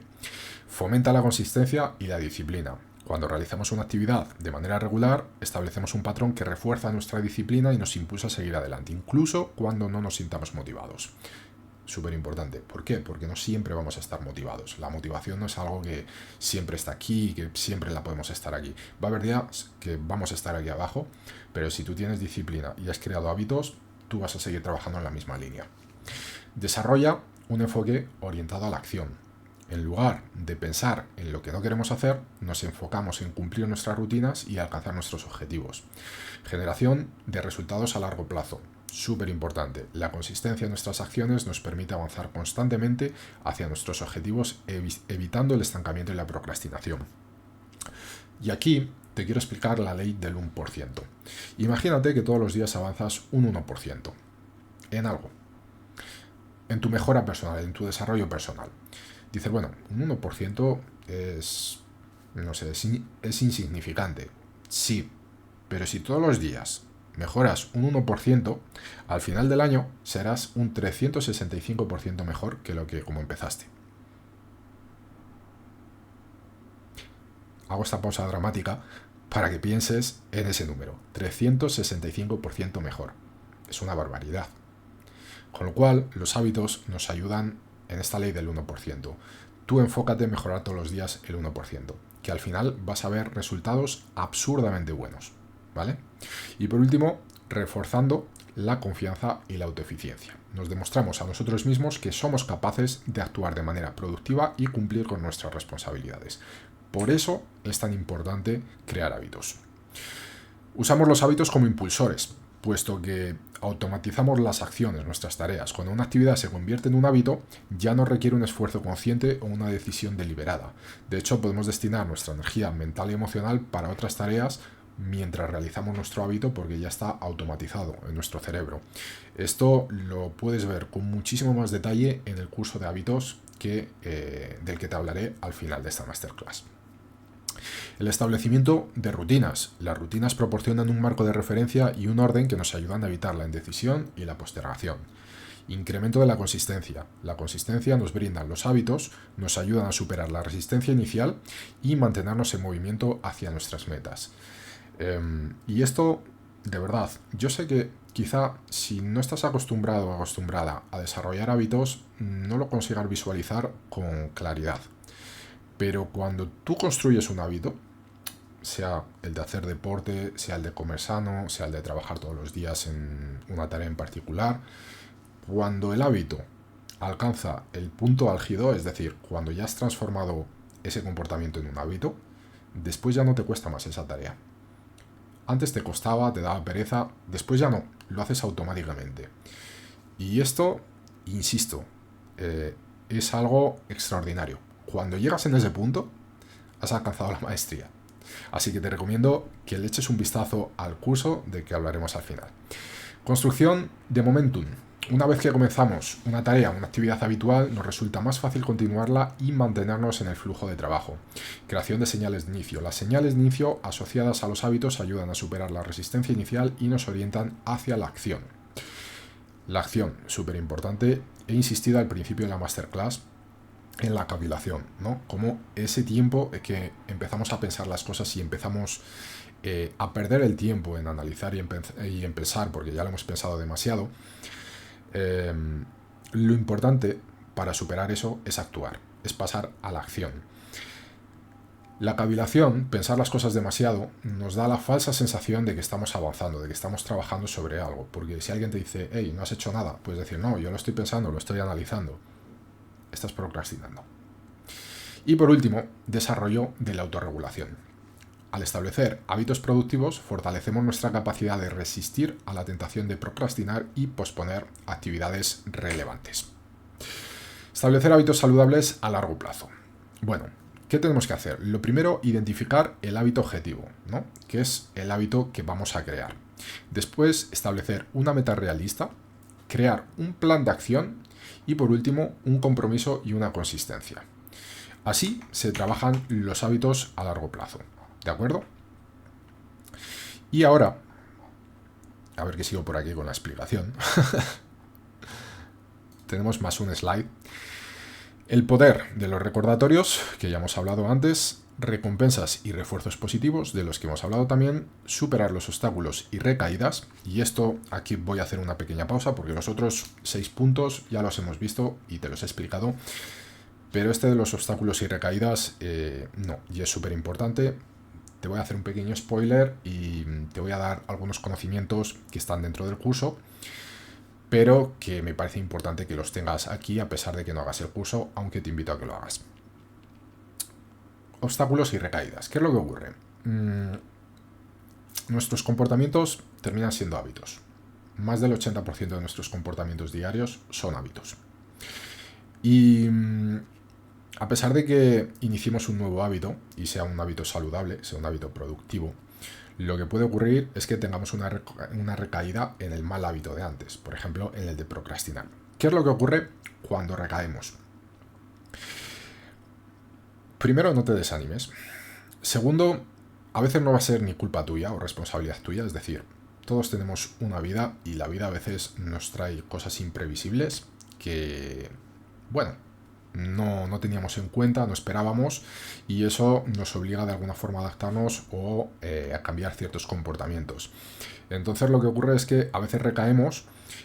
Fomenta la consistencia y la disciplina. Cuando realizamos una actividad de manera regular, establecemos un patrón que refuerza nuestra disciplina y nos impulsa a seguir adelante, incluso cuando no nos sintamos motivados. Súper importante. ¿Por qué? Porque no siempre vamos a estar motivados. La motivación no es algo que siempre está aquí y que siempre la podemos estar aquí. Va a haber días que vamos a estar aquí abajo, pero si tú tienes disciplina y has creado hábitos, tú vas a seguir trabajando en la misma línea. Desarrolla un enfoque orientado a la acción. En lugar de pensar en lo que no queremos hacer, nos enfocamos en cumplir nuestras rutinas y alcanzar nuestros objetivos. Generación de resultados a largo plazo. Súper importante. La consistencia en nuestras acciones nos permite avanzar constantemente hacia nuestros objetivos, evitando el estancamiento y la procrastinación. Y aquí te quiero explicar la ley del 1%. Imagínate que todos los días avanzas un 1% en algo, en tu mejora personal, en tu desarrollo personal. Dices, bueno, un 1% es, no sé, es insignificante. Sí, pero si todos los días mejoras un 1%, al final del año serás un 365% mejor que lo que como empezaste. Hago esta pausa dramática para que pienses en ese número. 365% mejor. Es una barbaridad. Con lo cual, los hábitos nos ayudan en esta ley del 1%. Tú enfócate en mejorar todos los días el 1%, que al final vas a ver resultados absurdamente buenos, ¿vale? Y por último, reforzando la confianza y la autoeficiencia. Nos demostramos a nosotros mismos que somos capaces de actuar de manera productiva y cumplir con nuestras responsabilidades. Por eso es tan importante crear hábitos. Usamos los hábitos como impulsores, puesto que automatizamos las acciones, nuestras tareas. Cuando una actividad se convierte en un hábito, ya no requiere un esfuerzo consciente o una decisión deliberada. De hecho, podemos destinar nuestra energía mental y emocional para otras tareas mientras realizamos nuestro hábito porque ya está automatizado en nuestro cerebro. Esto lo puedes ver con muchísimo más detalle en el curso de hábitos del que te hablaré al final de esta masterclass. El establecimiento de rutinas. Las rutinas proporcionan un marco de referencia y un orden que nos ayudan a evitar la indecisión y la postergación. Incremento de la consistencia. La consistencia nos brinda los hábitos, nos ayudan a superar la resistencia inicial y mantenernos en movimiento hacia nuestras metas. Y esto, de verdad, yo sé que quizá si no estás acostumbrado o acostumbrada a desarrollar hábitos, no lo consigas visualizar con claridad. Pero cuando tú construyes un hábito, sea el de hacer deporte, sea el de comer sano, sea el de trabajar todos los días en una tarea en particular, cuando el hábito alcanza el punto álgido, es decir, cuando ya has transformado ese comportamiento en un hábito, después ya no te cuesta más esa tarea. Antes te costaba, te daba pereza, después ya no, lo haces automáticamente. Y esto, insisto, es algo extraordinario. Cuando llegas en ese punto, has alcanzado la maestría. Así que te recomiendo que le eches un vistazo al curso de que hablaremos al final. Construcción de momentum. Una vez que comenzamos una tarea, una actividad habitual, nos resulta más fácil continuarla y mantenernos en el flujo de trabajo. Creación de señales de inicio. Las señales de inicio asociadas a los hábitos ayudan a superar la resistencia inicial y nos orientan hacia la acción. La acción, súper importante. He insistido al principio de la masterclass en la cavilación, ¿no? Como ese tiempo que empezamos a pensar las cosas y empezamos a perder el tiempo en analizar y en pensar, porque ya lo hemos pensado demasiado. Lo importante para superar eso es actuar, es pasar a la acción. La cavilación, pensar las cosas demasiado, nos da la falsa sensación de que estamos avanzando, de que estamos trabajando sobre algo. Porque si alguien te dice, hey, no has hecho nada, puedes decir, no, yo lo estoy pensando, lo estoy analizando. Estás procrastinando. Y por último, desarrollo de la autorregulación. Al establecer hábitos productivos, fortalecemos nuestra capacidad de resistir a la tentación de procrastinar y posponer actividades relevantes. Establecer hábitos saludables a largo plazo. Bueno, ¿qué tenemos que hacer? Lo primero, identificar el hábito objetivo, ¿no? Que es el hábito que vamos a crear. Después, establecer una meta realista, crear un plan de acción y por último, un compromiso y una consistencia. Así se trabajan los hábitos a largo plazo. ¿De acuerdo? Y ahora, a ver que sigo por aquí con la explicación. Tenemos más un slide. El poder de los recordatorios, que ya hemos hablado antes, recompensas y refuerzos positivos, de los que hemos hablado también, superar los obstáculos y recaídas. Y esto aquí voy a hacer una pequeña pausa porque los otros 6 puntos ya los hemos visto y te los he explicado. Pero este de los obstáculos y recaídas, no, y es súper importante. Te voy a hacer un pequeño spoiler y te voy a dar algunos conocimientos que están dentro del curso, pero que me parece importante que los tengas aquí a pesar de que no hagas el curso, aunque te invito a que lo hagas. Obstáculos y recaídas. ¿Qué es lo que ocurre? Nuestros comportamientos terminan siendo hábitos. Más del 80% de nuestros comportamientos diarios son hábitos. Y a pesar de que iniciemos un nuevo hábito y sea un hábito saludable, sea un hábito productivo, lo que puede ocurrir es que tengamos una recaída en el mal hábito de antes, por ejemplo, en el de procrastinar. ¿Qué es lo que ocurre cuando recaemos? Primero, no te desanimes. Segundo, a veces no va a ser ni culpa tuya o responsabilidad tuya, es decir, todos tenemos una vida y la vida a veces nos trae cosas imprevisibles que, bueno, no teníamos en cuenta, no esperábamos, y eso nos obliga de alguna forma a adaptarnos o a cambiar ciertos comportamientos. Entonces lo que ocurre es que a veces recaemos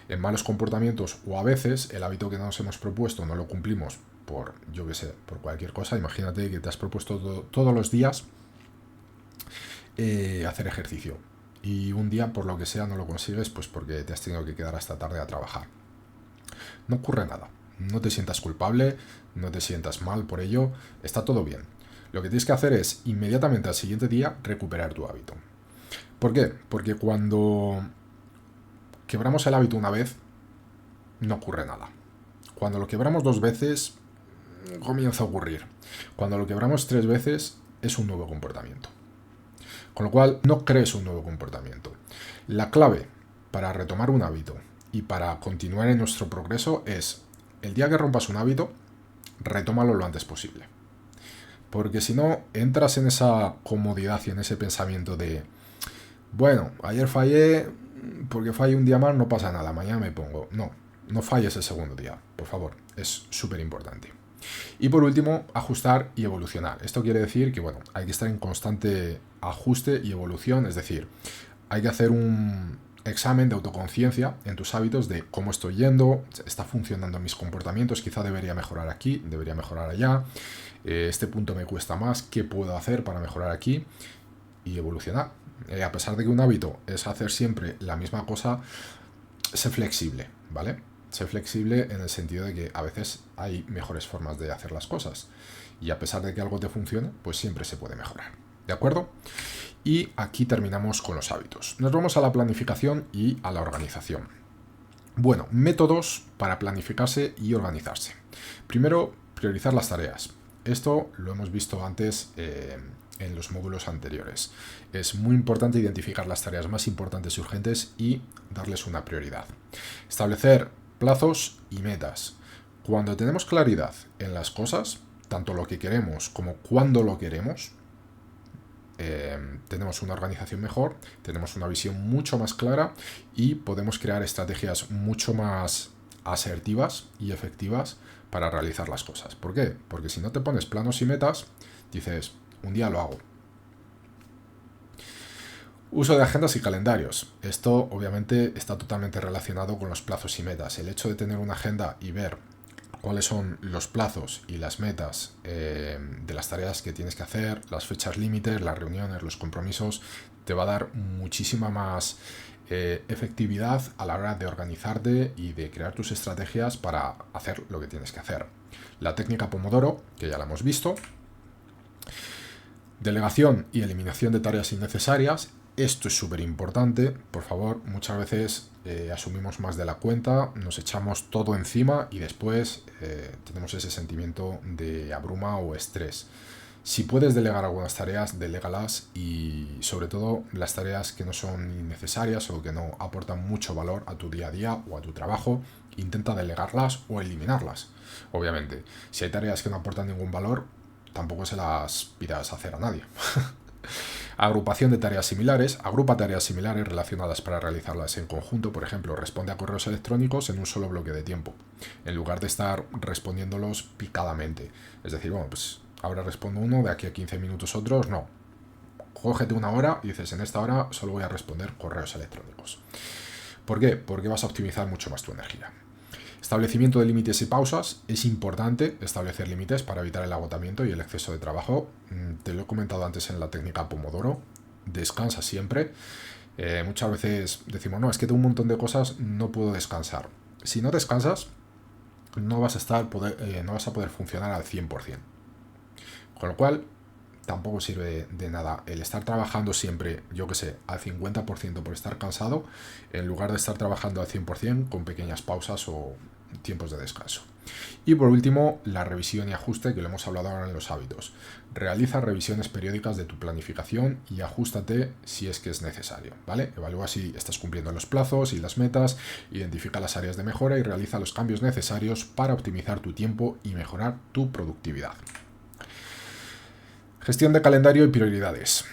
en malos comportamientos o a veces el hábito que nos hemos propuesto no lo cumplimos por, yo qué sé, por cualquier cosa. Imagínate que te has propuesto todos los días hacer ejercicio y un día por lo que sea no lo consigues, pues porque te has tenido que quedar hasta tarde a trabajar. No ocurre nada. No te sientas culpable, no te sientas mal por ello, está todo bien. Lo que tienes que hacer es inmediatamente al siguiente día recuperar tu hábito. ¿Por qué? Porque cuando quebramos el hábito una vez, no ocurre nada. Cuando lo quebramos 2 veces, comienza a ocurrir. Cuando lo quebramos 3 veces, es un nuevo comportamiento. Con lo cual, no crees un nuevo comportamiento. La clave para retomar un hábito y para continuar en nuestro progreso es: el día que rompas un hábito, retómalo lo antes posible. Porque si no, entras en esa comodidad y en ese pensamiento de, bueno, ayer fallé, porque fallé un día más, no pasa nada, mañana me pongo. No falles el segundo día, por favor, es súper importante. Y por último, ajustar y evolucionar. Esto quiere decir que, bueno, hay que estar en constante ajuste y evolución, es decir, hay que hacer un examen de autoconciencia en tus hábitos de cómo estoy yendo, está funcionando mis comportamientos, quizá debería mejorar aquí, debería mejorar allá, este punto me cuesta más, ¿qué puedo hacer para mejorar aquí? y evolucionar. A pesar de que un hábito es hacer siempre la misma cosa, sé flexible, ¿vale? Sé flexible en el sentido de que a veces hay mejores formas de hacer las cosas. Y a pesar de que algo te funcione, pues siempre se puede mejorar. ¿De acuerdo? Y aquí terminamos con los hábitos. Nos vamos a la planificación y a la organización. Bueno, métodos para planificarse y organizarse. Primero, priorizar las tareas. Esto lo hemos visto antes en los módulos anteriores. Es muy importante identificar las tareas más importantes y urgentes y darles una prioridad. Establecer plazos y metas. Cuando tenemos claridad en las cosas, tanto lo que queremos como cuándo lo queremos, tenemos una organización mejor, tenemos una visión mucho más clara y podemos crear estrategias mucho más asertivas y efectivas para realizar las cosas. ¿Por qué? Porque si no te pones planos y metas, dices, un día lo hago. Uso de agendas y calendarios. Esto obviamente está totalmente relacionado con los plazos y metas. El hecho de tener una agenda y ver cuáles son los plazos y las metas de las tareas que tienes que hacer, las fechas límites, las reuniones, los compromisos, te va a dar muchísima más efectividad a la hora de organizarte y de crear tus estrategias para hacer lo que tienes que hacer. La técnica Pomodoro, que ya la hemos visto. Delegación y eliminación de tareas innecesarias. Esto es súper importante, por favor, muchas veces asumimos más de la cuenta, nos echamos todo encima y después tenemos ese sentimiento de abruma o estrés. Si puedes delegar algunas tareas, delégalas y sobre todo las tareas que no son innecesarias o que no aportan mucho valor a tu día a día o a tu trabajo, intenta delegarlas o eliminarlas. Obviamente, si hay tareas que no aportan ningún valor, tampoco se las pidas hacer a nadie. Agrupación de tareas similares. Agrupa tareas similares relacionadas para realizarlas en conjunto. Por ejemplo, responde a correos electrónicos en un solo bloque de tiempo, en lugar de estar respondiéndolos picadamente. Es decir, bueno, pues ahora respondo uno, de aquí a 15 minutos otros. No. Cógete una hora y dices, en esta hora solo voy a responder correos electrónicos. ¿Por qué? Porque vas a optimizar mucho más tu energía. Establecimiento de límites y pausas. Es importante establecer límites para evitar el agotamiento y el exceso de trabajo. Te lo he comentado antes en la técnica Pomodoro. Descansa siempre. Muchas veces decimos, no, es que tengo un montón de cosas, no puedo descansar. Si no descansas, no vas a poder funcionar al 100%. Con lo cual, tampoco sirve de nada el estar trabajando siempre, yo que sé, al 50% por estar cansado, en lugar de estar trabajando al 100% con pequeñas pausas o tiempos de descanso. Y por último, la revisión y ajuste, que lo hemos hablado ahora en los hábitos. Realiza revisiones periódicas de tu planificación y ajústate si es que es necesario, ¿vale? Evalúa si estás cumpliendo los plazos y las metas, identifica las áreas de mejora y realiza los cambios necesarios para optimizar tu tiempo y mejorar tu productividad. Gestión de calendario y prioridades.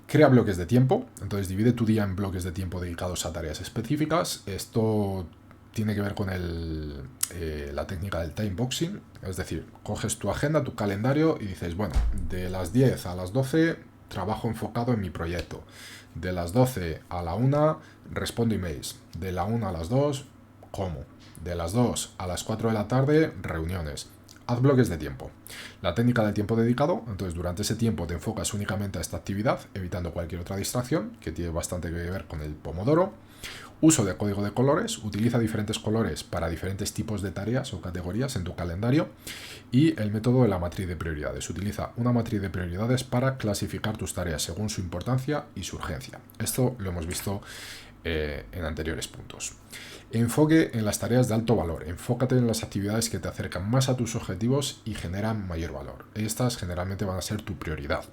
Crea bloques de tiempo, entonces divide tu día en bloques de tiempo dedicados a tareas específicas. Esto tiene que ver con la técnica del time boxing, es decir, coges tu agenda, tu calendario y dices, bueno, de las 10 a las 12 trabajo enfocado en mi proyecto, de las 12 a la 1 respondo emails, de la 1 a las 2 como, de las 2 a las 4 de la tarde reuniones. Haz bloques de tiempo. La técnica del tiempo dedicado, entonces durante ese tiempo te enfocas únicamente a esta actividad, evitando cualquier otra distracción, que tiene bastante que ver con el Pomodoro. Uso de código de colores, utiliza diferentes colores para diferentes tipos de tareas o categorías en tu calendario. Y el método de la matriz de prioridades. Utiliza una matriz de prioridades para clasificar tus tareas según su importancia y su urgencia. Esto lo hemos visto en anteriores puntos. Enfoque en las tareas de alto valor. Enfócate en las actividades que te acercan más a tus objetivos y generan mayor valor. Estas generalmente van a ser tu prioridad.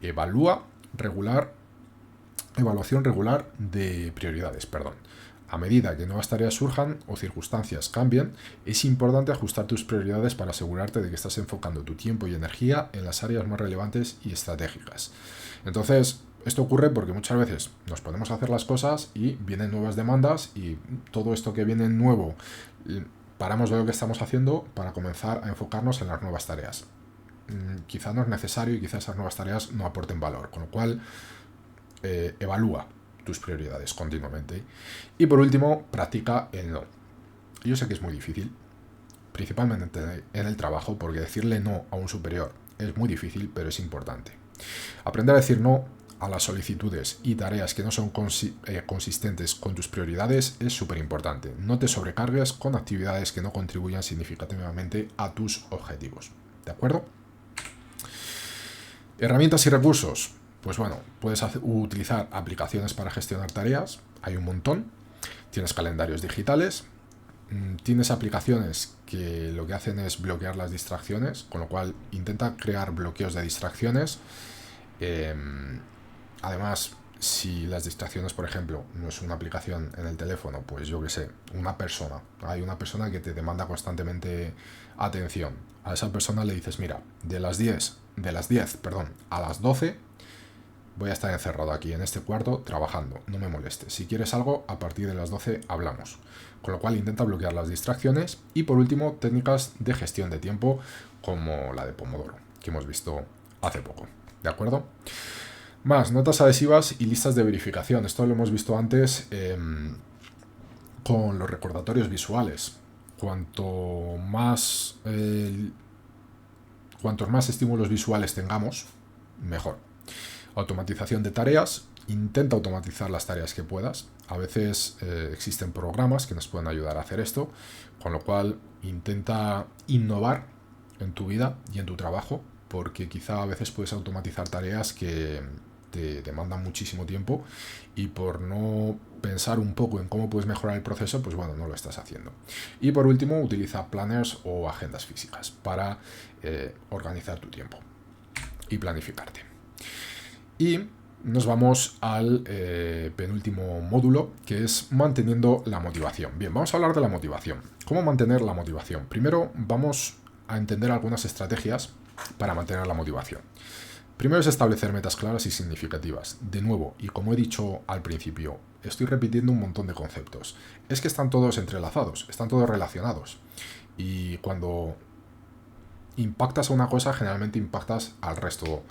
Evaluación regular de prioridades, perdón. A medida que nuevas tareas surjan o circunstancias cambien, es importante ajustar tus prioridades para asegurarte de que estás enfocando tu tiempo y energía en las áreas más relevantes y estratégicas. Entonces, esto ocurre porque muchas veces nos ponemos a hacer las cosas y vienen nuevas demandas y todo esto que viene nuevo, paramos de lo que estamos haciendo para comenzar a enfocarnos en las nuevas tareas. Quizá no es necesario y quizás esas nuevas tareas no aporten valor, con lo cual evalúa tus prioridades continuamente. Y por último, practica el no. Yo sé que es muy difícil, principalmente en el trabajo, porque decirle no a un superior es muy difícil, pero es importante. Aprender a decir no a las solicitudes y tareas que no son consistentes con tus prioridades es súper importante. No te sobrecargues con actividades que no contribuyan significativamente a tus objetivos. ¿De acuerdo? Herramientas y recursos. Pues bueno, puedes utilizar aplicaciones para gestionar tareas. Hay un montón. Tienes calendarios digitales. Tienes aplicaciones que lo que hacen es bloquear las distracciones, con lo cual intenta crear bloqueos de distracciones. Además, si las distracciones, por ejemplo, no es una aplicación en el teléfono, pues yo qué sé, hay una persona que te demanda constantemente atención. A esa persona le dices, mira, de las 10 a las 12 voy a estar encerrado aquí en este cuarto trabajando, no me molestes. Si quieres algo, a partir de las 12 hablamos. Con lo cual intenta bloquear las distracciones. Y por último, técnicas de gestión de tiempo como la de Pomodoro, que hemos visto hace poco. ¿De acuerdo? Más, notas adhesivas y listas de verificación. Esto lo hemos visto antes con los recordatorios visuales. Cuantos más estímulos visuales tengamos, mejor. Automatización de tareas. Intenta automatizar las tareas que puedas. A veces existen programas que nos pueden ayudar a hacer esto, con lo cual intenta innovar en tu vida y en tu trabajo, porque quizá a veces puedes automatizar tareas que te demandan muchísimo tiempo y por no pensar un poco en cómo puedes mejorar el proceso, pues bueno, no lo estás haciendo. Y por último, utiliza planners o agendas físicas para organizar tu tiempo y planificarte. Y nos vamos al penúltimo módulo, que es manteniendo la motivación. Bien, vamos a hablar de la motivación. ¿Cómo mantener la motivación? Primero vamos a entender algunas estrategias para mantener la motivación. Primero es establecer metas claras y significativas. De nuevo, y como he dicho al principio, estoy repitiendo un montón de conceptos. Es que están todos entrelazados, están todos relacionados. Y cuando impactas a una cosa, generalmente impactas al resto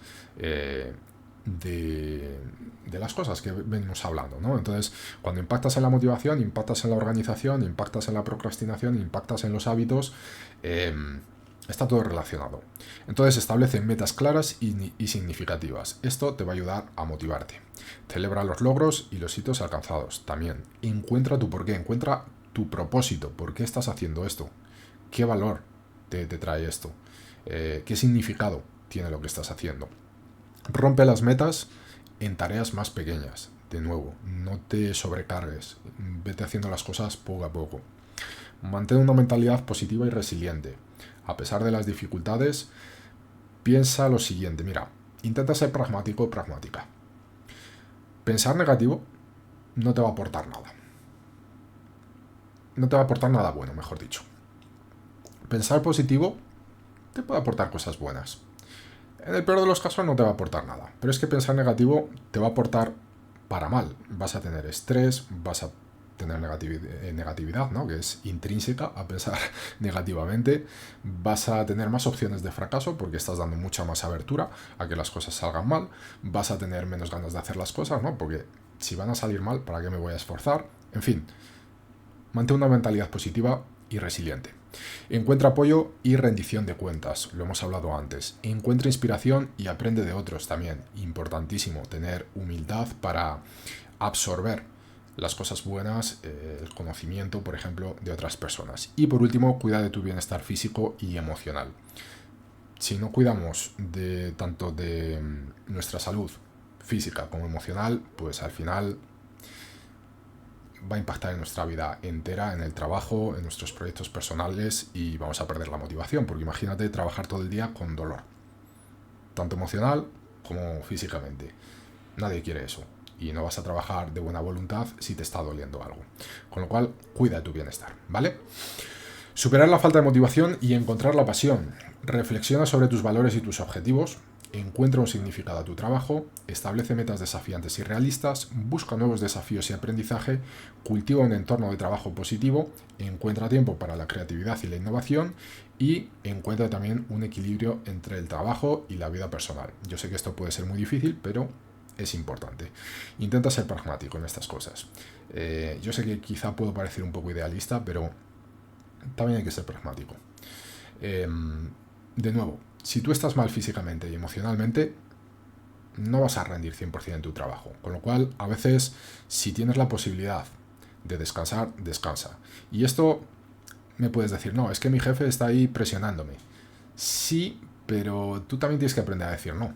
de las cosas que venimos hablando, ¿no? Entonces, cuando impactas en la motivación, impactas en la organización, impactas en la procrastinación, impactas en los hábitos, está todo relacionado. Entonces, establece metas claras y significativas. Esto te va a ayudar a motivarte. Celebra los logros y los hitos alcanzados. También, encuentra tu porqué, encuentra tu propósito. ¿Por qué estás haciendo esto? ¿Qué valor te trae esto? ¿Qué significado tiene lo que estás haciendo? Rompe las metas en tareas más pequeñas. De nuevo, no te sobrecargues. Vete haciendo las cosas poco a poco. Mantén una mentalidad positiva y resiliente. A pesar de las dificultades, piensa lo siguiente. Mira, intenta ser pragmático o pragmática. Pensar negativo no te va a aportar nada. No te va a aportar nada bueno, mejor dicho. Pensar positivo te puede aportar cosas buenas. En el peor de los casos no te va a aportar nada. Pero es que pensar negativo te va a aportar para mal. Vas a tener estrés, vas a tener negatividad, ¿no? Que es intrínseca a pensar negativamente. Vas a tener más opciones de fracaso porque estás dando mucha más abertura a que las cosas salgan mal. Vas a tener menos ganas de hacer las cosas, ¿no? Porque si van a salir mal, ¿para qué me voy a esforzar? En fin, mantén una mentalidad positiva y resiliente. Encuentra apoyo y rendición de cuentas, lo hemos hablado antes. Encuentra inspiración y aprende de otros también. Importantísimo tener humildad para absorber las cosas buenas, el conocimiento, por ejemplo, de otras personas. Y por último, cuida de tu bienestar físico y emocional. Si no cuidamos tanto de nuestra salud física como emocional, pues al final va a impactar en nuestra vida entera, en el trabajo, en nuestros proyectos personales y vamos a perder la motivación, porque imagínate trabajar todo el día con dolor, tanto emocional como físicamente. Nadie quiere eso y no vas a trabajar de buena voluntad si te está doliendo algo. Con lo cual, cuida de tu bienestar, ¿vale? Superar la falta de motivación y encontrar la pasión. Reflexiona sobre tus valores y tus objetivos. Encuentra un significado a tu trabajo, establece metas desafiantes y realistas, busca nuevos desafíos y aprendizaje, cultiva un entorno de trabajo positivo, encuentra tiempo para la creatividad y la innovación y encuentra también un equilibrio entre el trabajo y la vida personal. Yo sé que esto puede ser muy difícil, pero es importante. Intenta ser pragmático en estas cosas. Yo sé que quizá puedo parecer un poco idealista, pero también hay que ser pragmático. De nuevo, si tú estás mal físicamente y emocionalmente, no vas a rendir 100% en tu trabajo. Con lo cual, a veces, si tienes la posibilidad de descansar, descansa. Y esto me puedes decir, no, es que mi jefe está ahí presionándome. Sí, pero tú también tienes que aprender a decir no.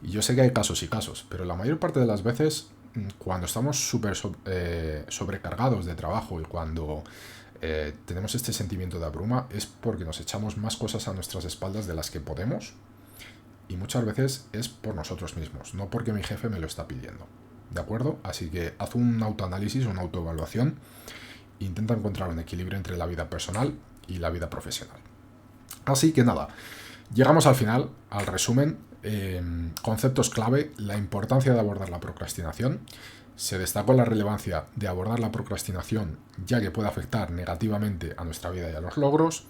Y yo sé que hay casos y casos, pero la mayor parte de las veces, cuando estamos súper sobrecargados de trabajo y cuando tenemos este sentimiento de abruma, es porque nos echamos más cosas a nuestras espaldas de las que podemos, y muchas veces es por nosotros mismos, no porque mi jefe me lo está pidiendo. ¿De acuerdo? Así que haz un autoanálisis, una autoevaluación, e intenta encontrar un equilibrio entre la vida personal y la vida profesional. Así que nada, llegamos al final, al resumen. Conceptos clave: la importancia de abordar la procrastinación. Se destacó la relevancia de abordar la procrastinación, ya que puede afectar negativamente a nuestra vida y a los logros.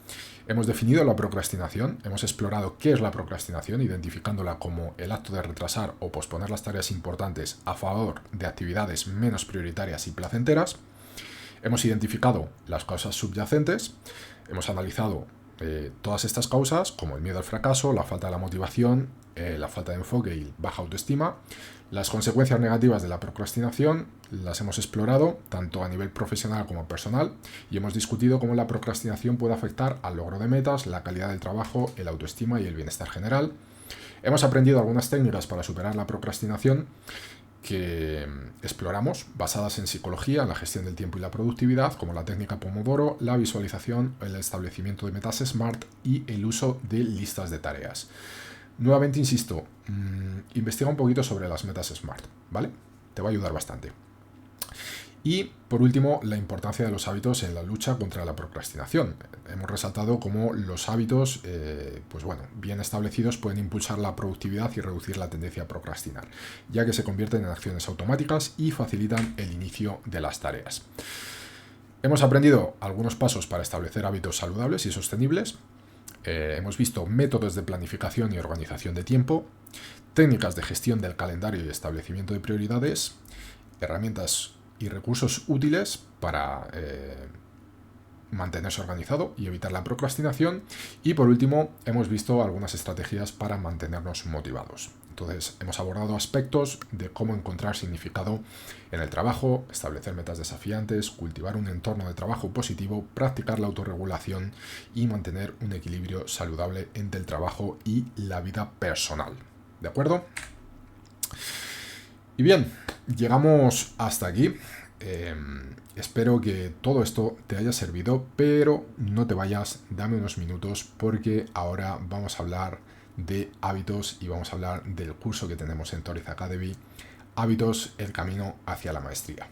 Hemos definido la procrastinación, hemos explorado qué es la procrastinación, identificándola como el acto de retrasar o posponer las tareas importantes a favor de actividades menos prioritarias y placenteras. Hemos identificado las causas subyacentes, hemos analizado todas estas causas, como el miedo al fracaso, la falta de la motivación, la falta de enfoque y baja autoestima. Las consecuencias negativas de la procrastinación las hemos explorado tanto a nivel profesional como personal, y hemos discutido cómo la procrastinación puede afectar al logro de metas, la calidad del trabajo, el autoestima y el bienestar general. Hemos aprendido algunas técnicas para superar la procrastinación que exploramos, basadas en psicología, en la gestión del tiempo y la productividad, como la técnica Pomodoro, la visualización, el establecimiento de metas SMART y el uso de listas de tareas. Nuevamente insisto, investiga un poquito sobre las metas SMART, ¿vale? Te va a ayudar bastante. Y por último, la importancia de los hábitos en la lucha contra la procrastinación. Hemos resaltado cómo los hábitos, bien establecidos, pueden impulsar la productividad y reducir la tendencia a procrastinar, ya que se convierten en acciones automáticas y facilitan el inicio de las tareas. Hemos aprendido algunos pasos para establecer hábitos saludables y sostenibles. Hemos visto métodos de planificación y organización de tiempo, técnicas de gestión del calendario y establecimiento de prioridades, herramientas y recursos útiles para mantenerse organizado y evitar la procrastinación. Y por último, hemos visto algunas estrategias para mantenernos motivados. Entonces, hemos abordado aspectos de cómo encontrar significado en el trabajo, establecer metas desafiantes, cultivar un entorno de trabajo positivo, practicar la autorregulación y mantener un equilibrio saludable entre el trabajo y la vida personal. ¿De acuerdo? Y bien, llegamos hasta aquí. Espero que todo esto te haya servido, pero no te vayas, dame unos minutos, porque ahora vamos a hablar de hábitos y vamos a hablar del curso que tenemos en Toriz Academy, Hábitos, el camino hacia la maestría.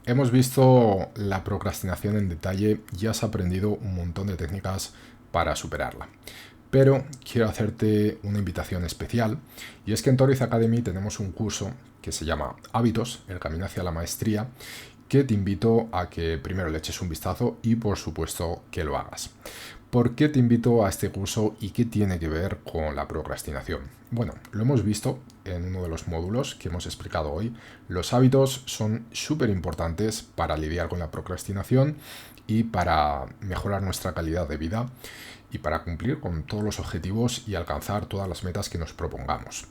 Hemos visto la procrastinación en detalle y has aprendido un montón de técnicas para superarla. Pero quiero hacerte una invitación especial, y es que en Toriz Academy tenemos un curso que se llama Hábitos, el camino hacia la maestría, que te invito a que primero le eches un vistazo y por supuesto que lo hagas. ¿Por qué te invito a este curso y qué tiene que ver con la procrastinación? Bueno, lo hemos visto en uno de los módulos que hemos explicado hoy. Los hábitos son súper importantes para lidiar con la procrastinación y para mejorar nuestra calidad de vida y para cumplir con todos los objetivos y alcanzar todas las metas que nos propongamos.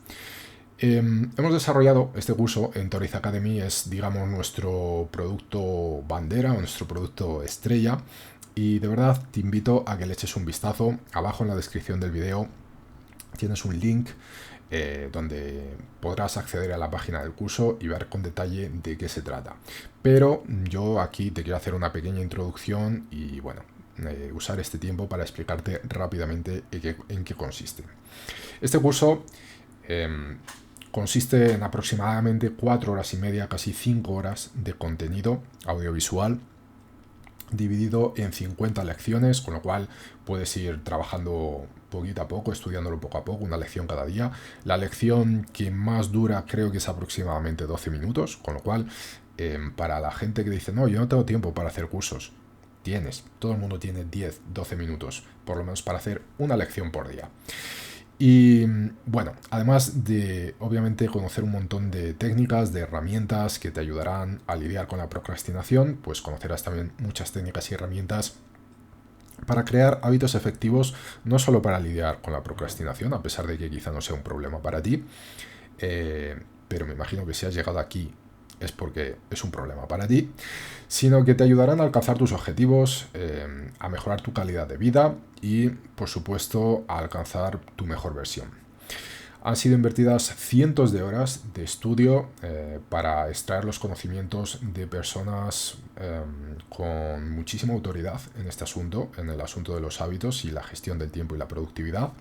Hemos desarrollado este curso en Toriz Academy, es, digamos, nuestro producto bandera o nuestro producto estrella, y de verdad te invito a que le eches un vistazo. Abajo en la descripción del video tienes un link donde podrás acceder a la página del curso y ver con detalle de qué se trata. Pero yo aquí te quiero hacer una pequeña introducción y bueno, usar este tiempo para explicarte rápidamente en qué consiste. Este curso consiste en aproximadamente 4 horas y media, casi 5 horas de contenido audiovisual, dividido en 50 lecciones, con lo cual puedes ir trabajando poquito a poco, estudiándolo poco a poco, una lección cada día. La lección que más dura creo que es aproximadamente 12 minutos, con lo cual para la gente que dice, no, yo no tengo tiempo para hacer cursos, todo el mundo tiene 10, 12 minutos, por lo menos para hacer una lección por día. Y bueno, además de obviamente conocer un montón de técnicas, de herramientas que te ayudarán a lidiar con la procrastinación, pues conocerás también muchas técnicas y herramientas para crear hábitos efectivos, no solo para lidiar con la procrastinación, a pesar de que quizá no sea un problema para ti, pero me imagino que si has llegado aquí es porque es un problema para ti, sino que te ayudarán a alcanzar tus objetivos, a mejorar tu calidad de vida y, por supuesto, a alcanzar tu mejor versión. Han sido invertidas cientos de horas de estudio para extraer los conocimientos de personas con muchísima autoridad en este asunto, en el asunto de los hábitos y la gestión del tiempo y la productividad.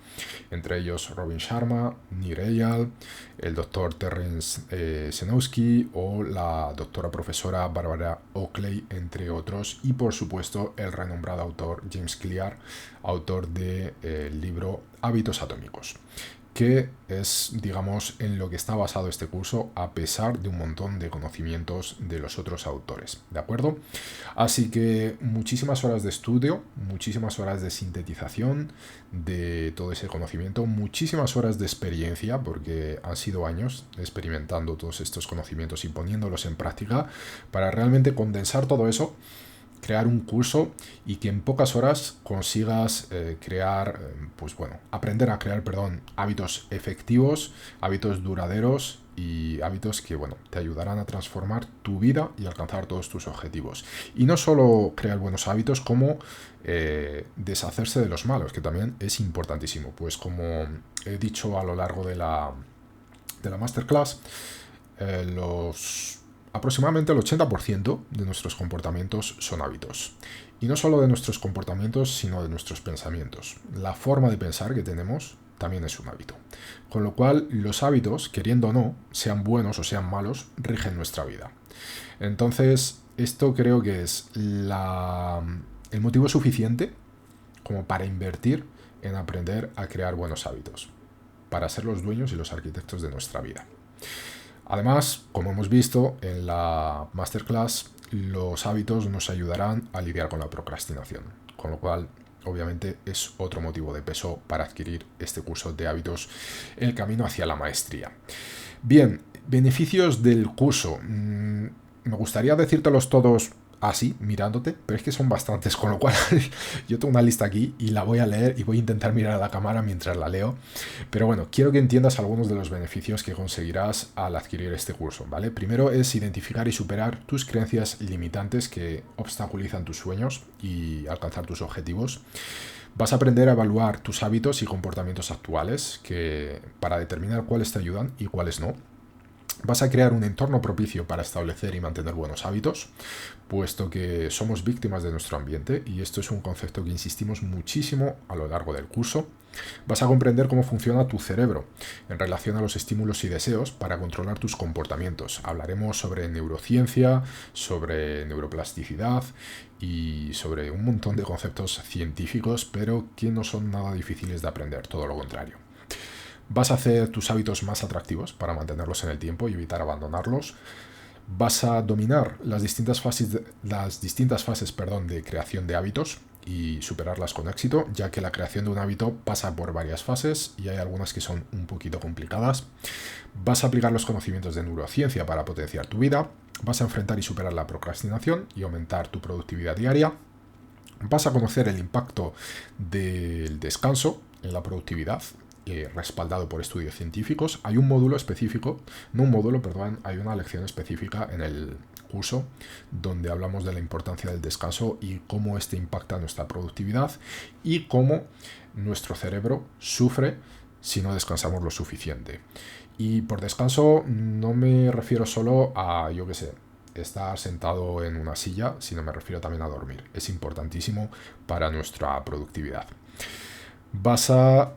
Entre ellos Robin Sharma, Nir Eyal, el doctor Terence Senowski o la doctora profesora Barbara Oakley, entre otros. Y por supuesto el renombrado autor James Clear, autor del libro Hábitos Atómicos, que es, digamos, en lo que está basado este curso, a pesar de un montón de conocimientos de los otros autores, ¿de acuerdo? Así que muchísimas horas de estudio, muchísimas horas de sintetización de todo ese conocimiento, muchísimas horas de experiencia, porque han sido años experimentando todos estos conocimientos y poniéndolos en práctica para realmente condensar todo eso, crear un curso y que en pocas horas consigas aprender a crear, hábitos efectivos, hábitos duraderos y hábitos que, te ayudarán a transformar tu vida y alcanzar todos tus objetivos. Y no solo crear buenos hábitos, como deshacerse de los malos, que también es importantísimo. Pues como he dicho a lo largo de la masterclass, aproximadamente el 80% de nuestros comportamientos son hábitos. Y no solo de nuestros comportamientos, sino de nuestros pensamientos. La forma de pensar que tenemos también es un hábito. Con lo cual, los hábitos, queriendo o no, sean buenos o sean malos, rigen nuestra vida. Entonces, esto creo que es el motivo suficiente como para invertir en aprender a crear buenos hábitos, para ser los dueños y los arquitectos de nuestra vida. Además, como hemos visto en la masterclass, los hábitos nos ayudarán a lidiar con la procrastinación, con lo cual, obviamente, es otro motivo de peso para adquirir este curso de hábitos, el camino hacia la maestría. Bien, beneficios del curso. Me gustaría decírtelos todos así, mirándote, pero es que son bastantes, con lo cual yo tengo una lista aquí y la voy a leer y voy a intentar mirar a la cámara mientras la leo. Pero bueno, quiero que entiendas algunos de los beneficios que conseguirás al adquirir este curso, ¿vale? Primero es identificar y superar tus creencias limitantes que obstaculizan tus sueños y alcanzar tus objetivos. Vas a aprender a evaluar tus hábitos y comportamientos actuales para determinar cuáles te ayudan y cuáles no. Vas a crear un entorno propicio para establecer y mantener buenos hábitos, puesto que somos víctimas de nuestro ambiente, y esto es un concepto que insistimos muchísimo a lo largo del curso. Vas a comprender cómo funciona tu cerebro en relación a los estímulos y deseos para controlar tus comportamientos. Hablaremos sobre neurociencia, sobre neuroplasticidad y sobre un montón de conceptos científicos, pero que no son nada difíciles de aprender, todo lo contrario. Vas a hacer tus hábitos más atractivos para mantenerlos en el tiempo y evitar abandonarlos. Vas a dominar las distintas fases de creación de hábitos y superarlas con éxito, ya que la creación de un hábito pasa por varias fases y hay algunas que son un poquito complicadas. Vas a aplicar los conocimientos de neurociencia para potenciar tu vida. Vas a enfrentar y superar la procrastinación y aumentar tu productividad diaria. Vas a conocer el impacto del descanso en la productividad, respaldado por estudios científicos. Hay un módulo específico, hay una lección específica en el curso donde hablamos de la importancia del descanso y cómo este impacta nuestra productividad y cómo nuestro cerebro sufre si no descansamos lo suficiente. Y por descanso no me refiero solo a, estar sentado en una silla, sino me refiero también a dormir. Es importantísimo para nuestra productividad. Vas a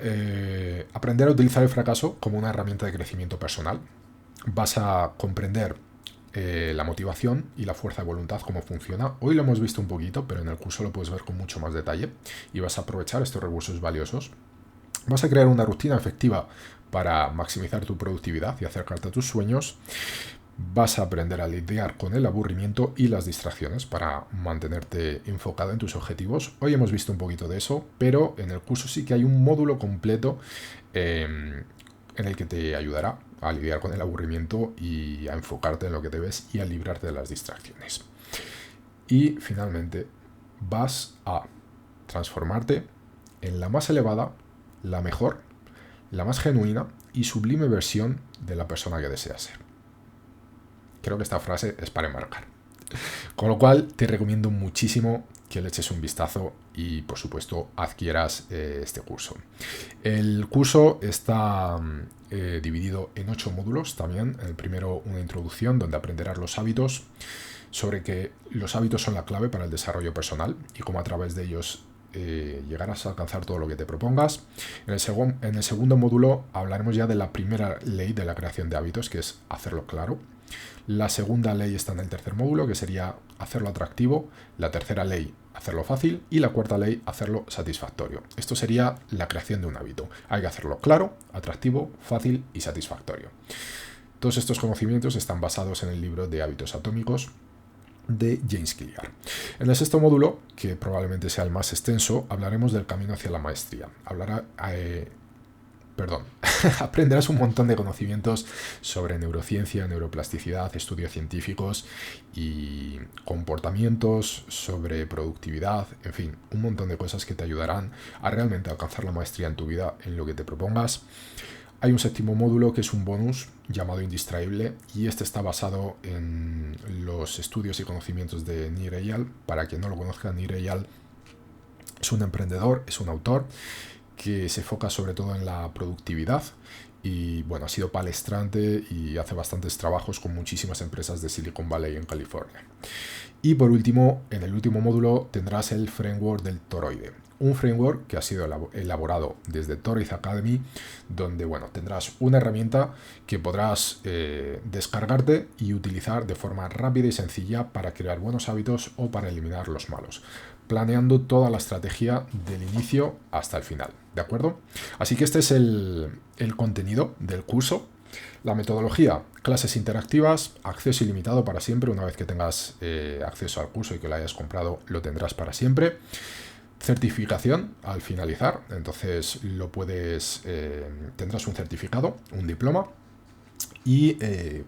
aprender a utilizar el fracaso como una herramienta de crecimiento personal. Vas a comprender la motivación y la fuerza de voluntad, cómo funciona. Hoy lo hemos visto un poquito, pero en el curso lo puedes ver con mucho más detalle y vas a aprovechar estos recursos valiosos. Vas a crear una rutina efectiva para maximizar tu productividad y acercarte a tus sueños. Vas a aprender a lidiar con el aburrimiento y las distracciones para mantenerte enfocado en tus objetivos. Hoy hemos visto un poquito de eso, pero en el curso sí que hay un módulo completo en el que te ayudará a lidiar con el aburrimiento y a enfocarte en lo que debes y a librarte de las distracciones. Y finalmente vas a transformarte en la más elevada, la mejor, la más genuina y sublime versión de la persona que deseas ser. Creo que esta frase es para enmarcar. Con lo cual te recomiendo muchísimo que le eches un vistazo y por supuesto adquieras este curso. El curso está dividido en 8 módulos también. El primero, una introducción donde aprenderás los hábitos, sobre que los hábitos son la clave para el desarrollo personal y cómo a través de ellos llegarás a alcanzar todo lo que te propongas. En el segundo módulo hablaremos ya de la primera ley de la creación de hábitos, que es hacerlo claro. La segunda ley está en el tercer módulo, que sería hacerlo atractivo. La tercera ley, hacerlo fácil. Y la cuarta ley, hacerlo satisfactorio. Esto sería la creación de un hábito. Hay que hacerlo claro, atractivo, fácil y satisfactorio. Todos estos conocimientos están basados en el libro de Hábitos Atómicos de James Clear. En el sexto módulo, que probablemente sea el más extenso, hablaremos del camino hacia la maestría. Aprenderás un montón de conocimientos sobre neurociencia, neuroplasticidad, estudios científicos y comportamientos, sobre productividad, en fin, un montón de cosas que te ayudarán a realmente alcanzar la maestría en tu vida, en lo que te propongas. Hay un séptimo módulo que es un bonus llamado Indistraíble y este está basado en los estudios y conocimientos de Nir Eyal. Para quien no lo conozca, Nir Eyal es un emprendedor, es un autor que se enfoca sobre todo en la productividad y bueno, ha sido palestrante y hace bastantes trabajos con muchísimas empresas de Silicon Valley en California. Y por último, en el último módulo tendrás el framework del toroide, un framework que ha sido elaborado desde Toroid Academy, donde bueno, tendrás una herramienta que podrás descargarte y utilizar de forma rápida y sencilla para crear buenos hábitos o para eliminar los malos, planeando toda la estrategia del inicio hasta el final, ¿de acuerdo? Así que este es el contenido del curso. La metodología, clases interactivas, acceso ilimitado para siempre. Una vez que tengas acceso al curso y que lo hayas comprado, lo tendrás para siempre. Certificación al finalizar, entonces tendrás un certificado, un diploma y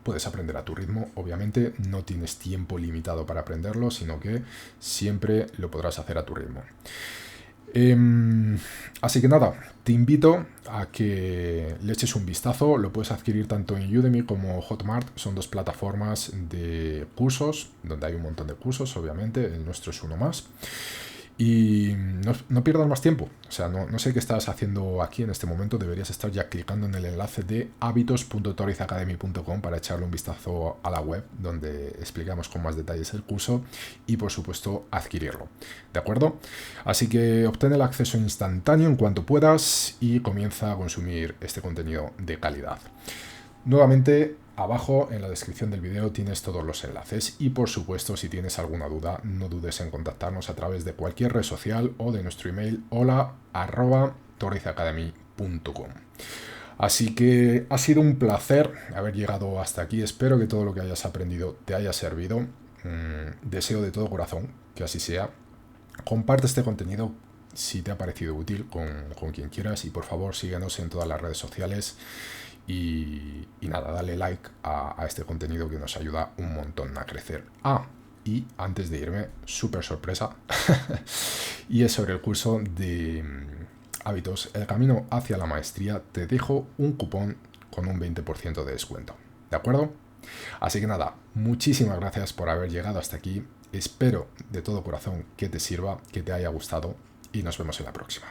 puedes aprender a tu ritmo. Obviamente no tienes tiempo limitado para aprenderlo, sino que siempre lo podrás hacer a tu ritmo. Así que nada, te invito a que le eches un vistazo. Lo puedes adquirir tanto en Udemy como Hotmart. Son dos plataformas de cursos donde hay un montón de cursos, obviamente. El nuestro es uno más. Y no pierdas más tiempo. O sea, no sé qué estás haciendo aquí en este momento. Deberías estar ya clicando en el enlace de hábitos.toroidacademy.com para echarle un vistazo a la web, donde explicamos con más detalles el curso y, por supuesto, adquirirlo. ¿De acuerdo? Así que obtén el acceso instantáneo en cuanto puedas y comienza a consumir este contenido de calidad. Nuevamente, abajo en la descripción del vídeo tienes todos los enlaces y por supuesto si tienes alguna duda no dudes en contactarnos a través de cualquier red social o de nuestro email hola@toroidacademy.com. Así que ha sido un placer haber llegado hasta aquí. Espero que todo lo que hayas aprendido te haya servido. Deseo de todo corazón que así sea. Comparte este contenido si te ha parecido útil con quien quieras y por favor síguenos en todas las redes sociales. Y nada, dale like a este contenido que nos ayuda un montón a crecer. Y antes de irme, súper sorpresa, y es sobre el curso de hábitos, el camino hacia la maestría. Te dejo un cupón con un 20% de descuento, ¿de acuerdo? Así que nada, muchísimas gracias por haber llegado hasta aquí. Espero de todo corazón que te sirva, que te haya gustado y nos vemos en la próxima.